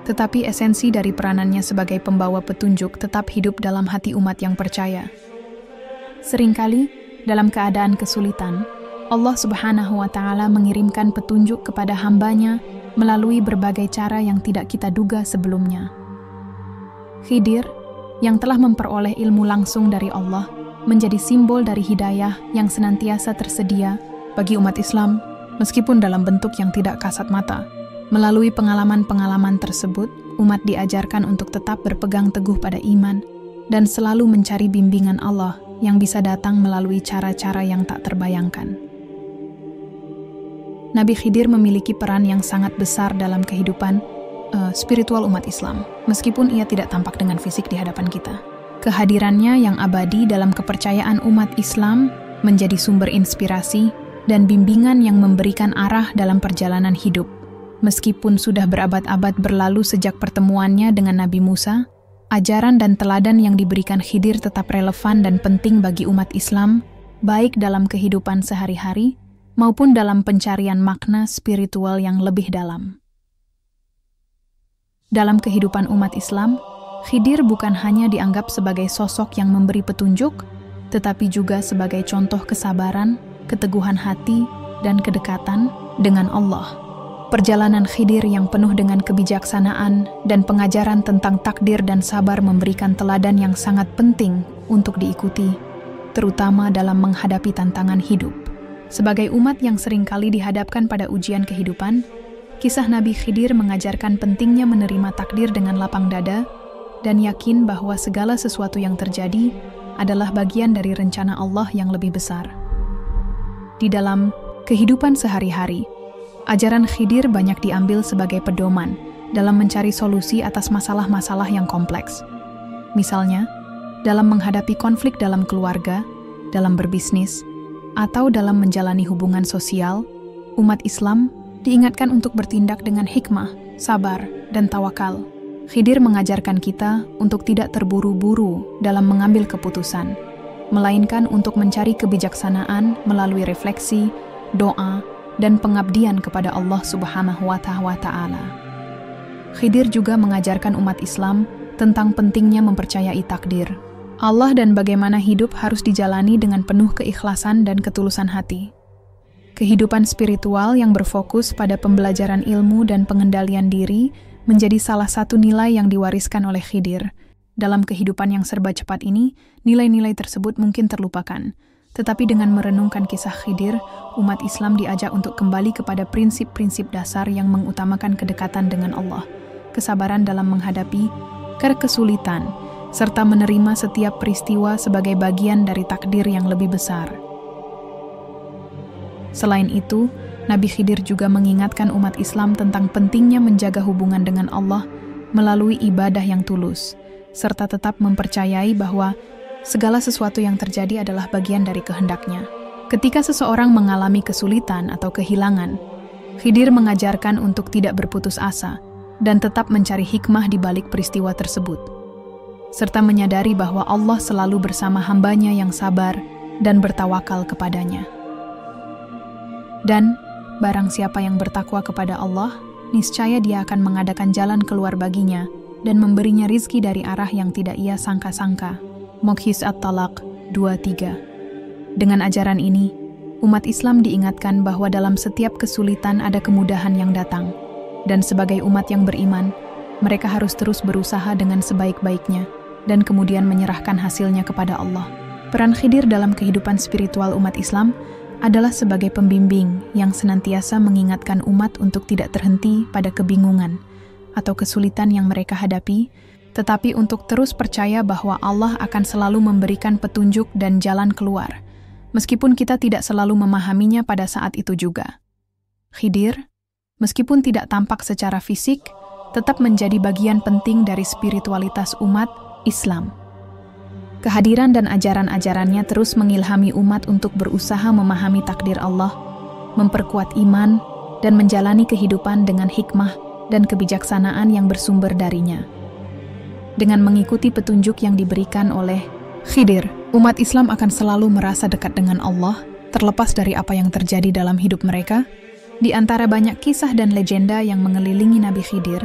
tetapi esensi dari peranannya sebagai pembawa petunjuk tetap hidup dalam hati umat yang percaya. Seringkali, dalam keadaan kesulitan, Allah Subhanahu wa Ta'ala mengirimkan petunjuk kepada hambanya melalui berbagai cara yang tidak kita duga sebelumnya. Khidir, yang telah memperoleh ilmu langsung dari Allah, menjadi simbol dari hidayah yang senantiasa tersedia bagi umat Islam, meskipun dalam bentuk yang tidak kasat mata. Melalui pengalaman-pengalaman tersebut, umat diajarkan untuk tetap berpegang teguh pada iman dan selalu mencari bimbingan Allah yang bisa datang melalui cara-cara yang tak terbayangkan. Nabi Khidir memiliki peran yang sangat besar dalam kehidupan spiritual umat Islam, meskipun ia tidak tampak dengan fisik di hadapan kita. Kehadirannya yang abadi dalam kepercayaan umat Islam menjadi sumber inspirasi dan bimbingan yang memberikan arah dalam perjalanan hidup. Meskipun sudah berabad-abad berlalu sejak pertemuannya dengan Nabi Musa, ajaran dan teladan yang diberikan Khidir tetap relevan dan penting bagi umat Islam, baik dalam kehidupan sehari-hari maupun dalam pencarian makna spiritual yang lebih dalam. Dalam kehidupan umat Islam, Khidir bukan hanya dianggap sebagai sosok yang memberi petunjuk, tetapi juga sebagai contoh kesabaran, keteguhan hati, dan kedekatan dengan Allah. Perjalanan Khidir yang penuh dengan kebijaksanaan dan pengajaran tentang takdir dan sabar memberikan teladan yang sangat penting untuk diikuti, terutama dalam menghadapi tantangan hidup. Sebagai umat yang seringkali dihadapkan pada ujian kehidupan, kisah Nabi Khidir mengajarkan pentingnya menerima takdir dengan lapang dada dan yakin bahwa segala sesuatu yang terjadi adalah bagian dari rencana Allah yang lebih besar. Di dalam kehidupan sehari-hari, ajaran Khidir banyak diambil sebagai pedoman dalam mencari solusi atas masalah-masalah yang kompleks. Misalnya, dalam menghadapi konflik dalam keluarga, dalam berbisnis, atau dalam menjalani hubungan sosial, umat Islam diingatkan untuk bertindak dengan hikmah, sabar, dan tawakal. Khidir mengajarkan kita untuk tidak terburu-buru dalam mengambil keputusan, melainkan untuk mencari kebijaksanaan melalui refleksi, doa, dan pengabdian kepada Allah Subhanahu wa Ta'ala. Khidir juga mengajarkan umat Islam tentang pentingnya mempercayai takdir Allah dan bagaimana hidup harus dijalani dengan penuh keikhlasan dan ketulusan hati. Kehidupan spiritual yang berfokus pada pembelajaran ilmu dan pengendalian diri menjadi salah satu nilai yang diwariskan oleh Khidir. Dalam kehidupan yang serba cepat ini, nilai-nilai tersebut mungkin terlupakan. Tetapi dengan merenungkan kisah Khidir, umat Islam diajak untuk kembali kepada prinsip-prinsip dasar yang mengutamakan kedekatan dengan Allah, kesabaran dalam menghadapi kesulitan, serta menerima setiap peristiwa sebagai bagian dari takdir yang lebih besar. Selain itu, Nabi Khidir juga mengingatkan umat Islam tentang pentingnya menjaga hubungan dengan Allah melalui ibadah yang tulus, serta tetap mempercayai bahwa segala sesuatu yang terjadi adalah bagian dari kehendak-Nya. Ketika seseorang mengalami kesulitan atau kehilangan, Khidir mengajarkan untuk tidak berputus asa dan tetap mencari hikmah di balik peristiwa tersebut, serta menyadari bahwa Allah selalu bersama hamba-Nya yang sabar dan bertawakal kepadanya. Dan barang siapa yang bertakwa kepada Allah, niscaya Dia akan mengadakan jalan keluar baginya dan memberinya rizki dari arah yang tidak ia sangka-sangka. Mokhis At-Talaq 2:3. Dengan ajaran ini, umat Islam diingatkan bahwa dalam setiap kesulitan ada kemudahan yang datang, dan sebagai umat yang beriman, mereka harus terus berusaha dengan sebaik-baiknya dan kemudian menyerahkan hasilnya kepada Allah. Peran Khidir dalam kehidupan spiritual umat Islam adalah sebagai pembimbing yang senantiasa mengingatkan umat untuk tidak terhenti pada kebingungan atau kesulitan yang mereka hadapi, tetapi untuk terus percaya bahwa Allah akan selalu memberikan petunjuk dan jalan keluar, meskipun kita tidak selalu memahaminya pada saat itu juga. Khidir, meskipun tidak tampak secara fisik, tetap menjadi bagian penting dari spiritualitas umat Islam. Kehadiran dan ajaran-ajarannya terus mengilhami umat untuk berusaha memahami takdir Allah, memperkuat iman, dan menjalani kehidupan dengan hikmah dan kebijaksanaan yang bersumber darinya. Dengan mengikuti petunjuk yang diberikan oleh Khidir, umat Islam akan selalu merasa dekat dengan Allah, terlepas dari apa yang terjadi dalam hidup mereka. Di antara banyak kisah dan legenda yang mengelilingi Nabi Khidir,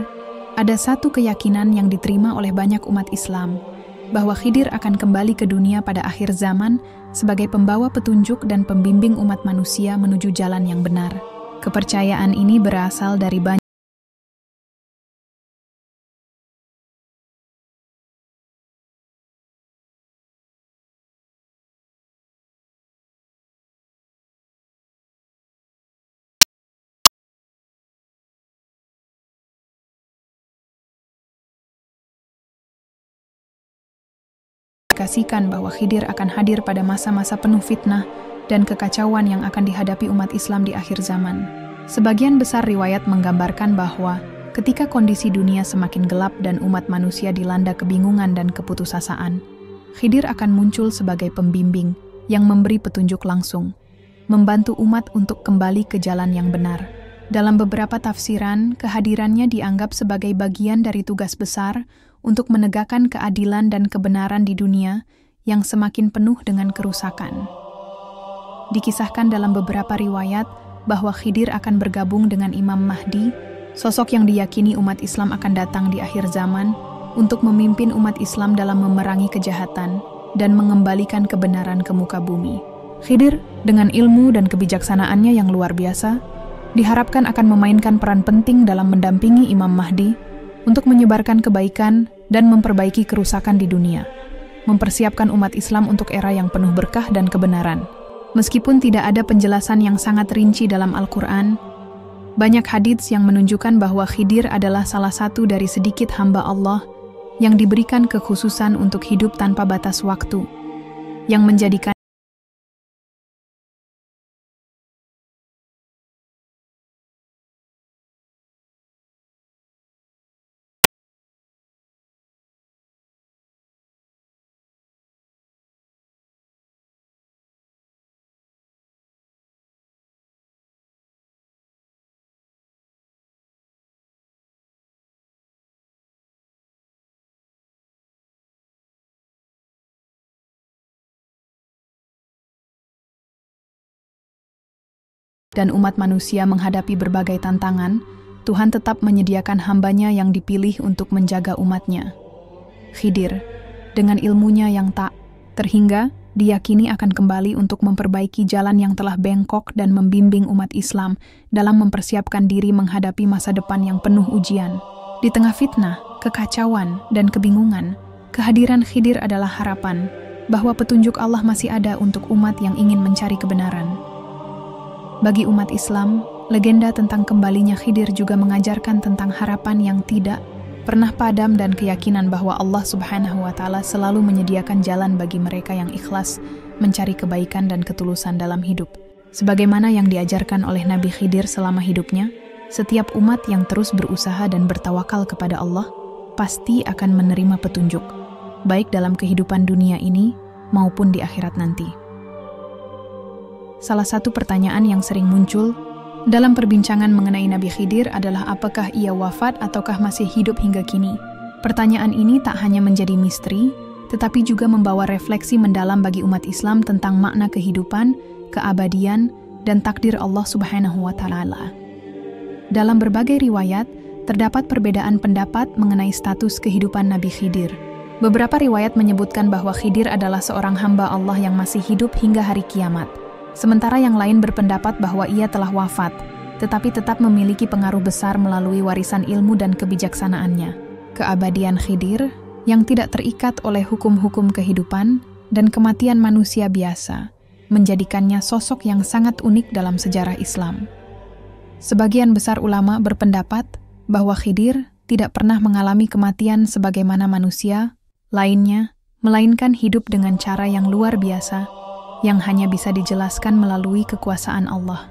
ada satu keyakinan yang diterima oleh banyak umat Islam, bahwa Khidir akan kembali ke dunia pada akhir zaman sebagai pembawa petunjuk dan pembimbing umat manusia menuju jalan yang benar. Kepercayaan ini berasal dari banyak kasihkan bahwa Khidir akan hadir pada masa-masa penuh fitnah dan kekacauan yang akan dihadapi umat Islam di akhir zaman. Sebagian besar riwayat menggambarkan bahwa ketika kondisi dunia semakin gelap dan umat manusia dilanda kebingungan dan keputusasaan, Khidir akan muncul sebagai pembimbing yang memberi petunjuk langsung, membantu umat untuk kembali ke jalan yang benar. Dalam beberapa tafsiran, kehadirannya dianggap sebagai bagian dari tugas besar untuk menegakkan keadilan dan kebenaran di dunia yang semakin penuh dengan kerusakan. Dikisahkan dalam beberapa riwayat bahwa Khidir akan bergabung dengan Imam Mahdi, sosok yang diyakini umat Islam akan datang di akhir zaman untuk memimpin umat Islam dalam memerangi kejahatan dan mengembalikan kebenaran ke muka bumi. Khidir, dengan ilmu dan kebijaksanaannya yang luar biasa, diharapkan akan memainkan peran penting dalam mendampingi Imam Mahdi untuk menyebarkan kebaikan dan memperbaiki kerusakan di dunia, mempersiapkan umat Islam untuk era yang penuh berkah dan kebenaran. Meskipun tidak ada penjelasan yang sangat rinci dalam Al-Quran, banyak hadits yang menunjukkan bahwa Khidir adalah salah satu dari sedikit hamba Allah yang diberikan kekhususan untuk hidup tanpa batas waktu, yang menjadikan dan umat manusia menghadapi berbagai tantangan, Tuhan tetap menyediakan hambanya yang dipilih untuk menjaga umatnya. Khidir, dengan ilmunya yang tak terhingga, diyakini akan kembali untuk memperbaiki jalan yang telah bengkok dan membimbing umat Islam dalam mempersiapkan diri menghadapi masa depan yang penuh ujian. Di tengah fitnah, kekacauan, dan kebingungan, kehadiran Khidir adalah harapan bahwa petunjuk Allah masih ada untuk umat yang ingin mencari kebenaran. Bagi umat Islam, legenda tentang kembalinya Khidir juga mengajarkan tentang harapan yang tidak pernah padam dan keyakinan bahwa Allah Subhanahu wa Ta'ala selalu menyediakan jalan bagi mereka yang ikhlas mencari kebaikan dan ketulusan dalam hidup. Sebagaimana yang diajarkan oleh Nabi Khidir selama hidupnya, setiap umat yang terus berusaha dan bertawakal kepada Allah pasti akan menerima petunjuk, baik dalam kehidupan dunia ini maupun di akhirat nanti. Salah satu pertanyaan yang sering muncul dalam perbincangan mengenai Nabi Khidir adalah apakah ia wafat ataukah masih hidup hingga kini. Pertanyaan ini tak hanya menjadi misteri, tetapi juga membawa refleksi mendalam bagi umat Islam tentang makna kehidupan, keabadian, dan takdir Allah Subhanahu wa Ta'ala. Dalam berbagai riwayat, terdapat perbedaan pendapat mengenai status kehidupan Nabi Khidir. Beberapa riwayat menyebutkan bahwa Khidir adalah seorang hamba Allah yang masih hidup hingga hari kiamat. Sementara yang lain berpendapat bahwa ia telah wafat, tetapi tetap memiliki pengaruh besar melalui warisan ilmu dan kebijaksanaannya. Keabadian Khidir yang tidak terikat oleh hukum-hukum kehidupan dan kematian manusia biasa menjadikannya sosok yang sangat unik dalam sejarah Islam. Sebagian besar ulama berpendapat bahwa Khidir tidak pernah mengalami kematian sebagaimana manusia lainnya, melainkan hidup dengan cara yang luar biasa yang hanya bisa dijelaskan melalui kekuasaan Allah.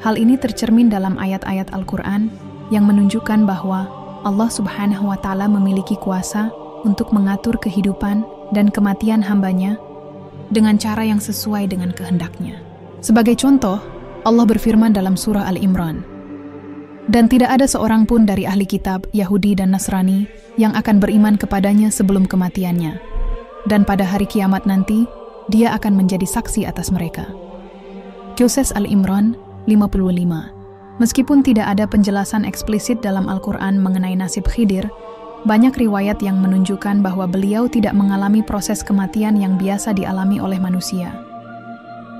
Hal ini tercermin dalam ayat-ayat Al-Quran yang menunjukkan bahwa Allah Subhanahu wa Ta'ala memiliki kuasa untuk mengatur kehidupan dan kematian hambanya dengan cara yang sesuai dengan kehendaknya. Sebagai contoh, Allah berfirman dalam surah Al-Imran, "Dan tidak ada seorang pun dari ahli kitab, Yahudi dan Nasrani yang akan beriman kepadanya sebelum kematiannya. Dan pada hari kiamat nanti, dia akan menjadi saksi atas mereka." Qiyas Al-Imran 55. Meskipun tidak ada penjelasan eksplisit dalam Al-Quran mengenai nasib Khidir, banyak riwayat yang menunjukkan bahwa beliau tidak mengalami proses kematian yang biasa dialami oleh manusia.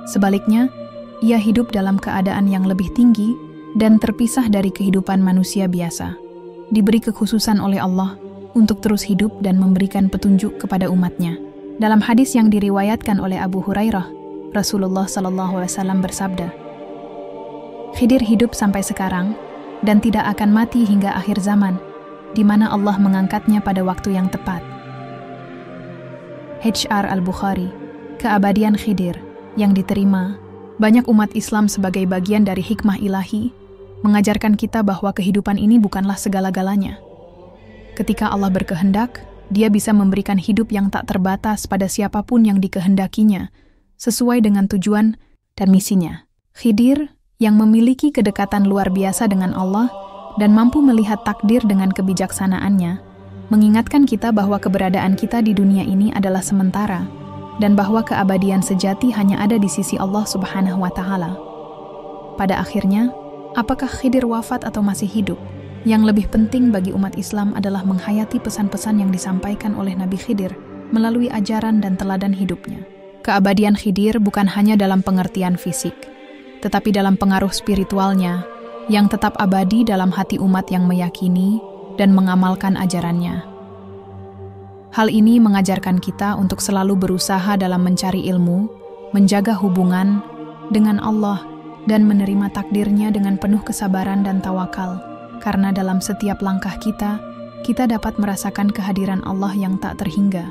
Sebaliknya, ia hidup dalam keadaan yang lebih tinggi dan terpisah dari kehidupan manusia biasa, diberi kekhususan oleh Allah untuk terus hidup dan memberikan petunjuk kepada umatnya. Dalam hadis yang diriwayatkan oleh Abu Hurairah, Rasulullah SAW bersabda, "Khidir hidup sampai sekarang dan tidak akan mati hingga akhir zaman, di mana Allah mengangkatnya pada waktu yang tepat." H.R. Al-Bukhari, keabadian Khidir yang diterima banyak umat Islam sebagai bagian dari hikmah ilahi, mengajarkan kita bahwa kehidupan ini bukanlah segala-galanya. Ketika Allah berkehendak, Dia bisa memberikan hidup yang tak terbatas pada siapapun yang dikehendakinya, sesuai dengan tujuan dan misinya. Khidir yang memiliki kedekatan luar biasa dengan Allah dan mampu melihat takdir dengan kebijaksanaannya, mengingatkan kita bahwa keberadaan kita di dunia ini adalah sementara, dan bahwa keabadian sejati hanya ada di sisi Allah Subhanahu wa Ta'ala. Pada akhirnya, apakah Khidir wafat atau masih hidup? Yang lebih penting bagi umat Islam adalah menghayati pesan-pesan yang disampaikan oleh Nabi Khidir melalui ajaran dan teladan hidupnya. Keabadian Khidir bukan hanya dalam pengertian fisik, tetapi dalam pengaruh spiritualnya yang tetap abadi dalam hati umat yang meyakini dan mengamalkan ajarannya. Hal ini mengajarkan kita untuk selalu berusaha dalam mencari ilmu, menjaga hubungan dengan Allah, dan menerima takdirnya dengan penuh kesabaran dan tawakal. Karena dalam setiap langkah kita dapat merasakan kehadiran Allah yang tak terhingga.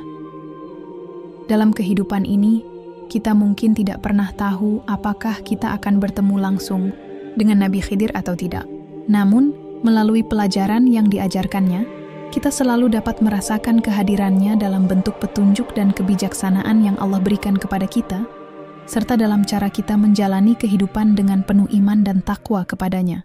Dalam kehidupan ini, kita mungkin tidak pernah tahu apakah kita akan bertemu langsung dengan Nabi Khidir atau tidak. Namun, melalui pelajaran yang diajarkannya, kita selalu dapat merasakan kehadirannya dalam bentuk petunjuk dan kebijaksanaan yang Allah berikan kepada kita, serta dalam cara kita menjalani kehidupan dengan penuh iman dan takwa kepadanya.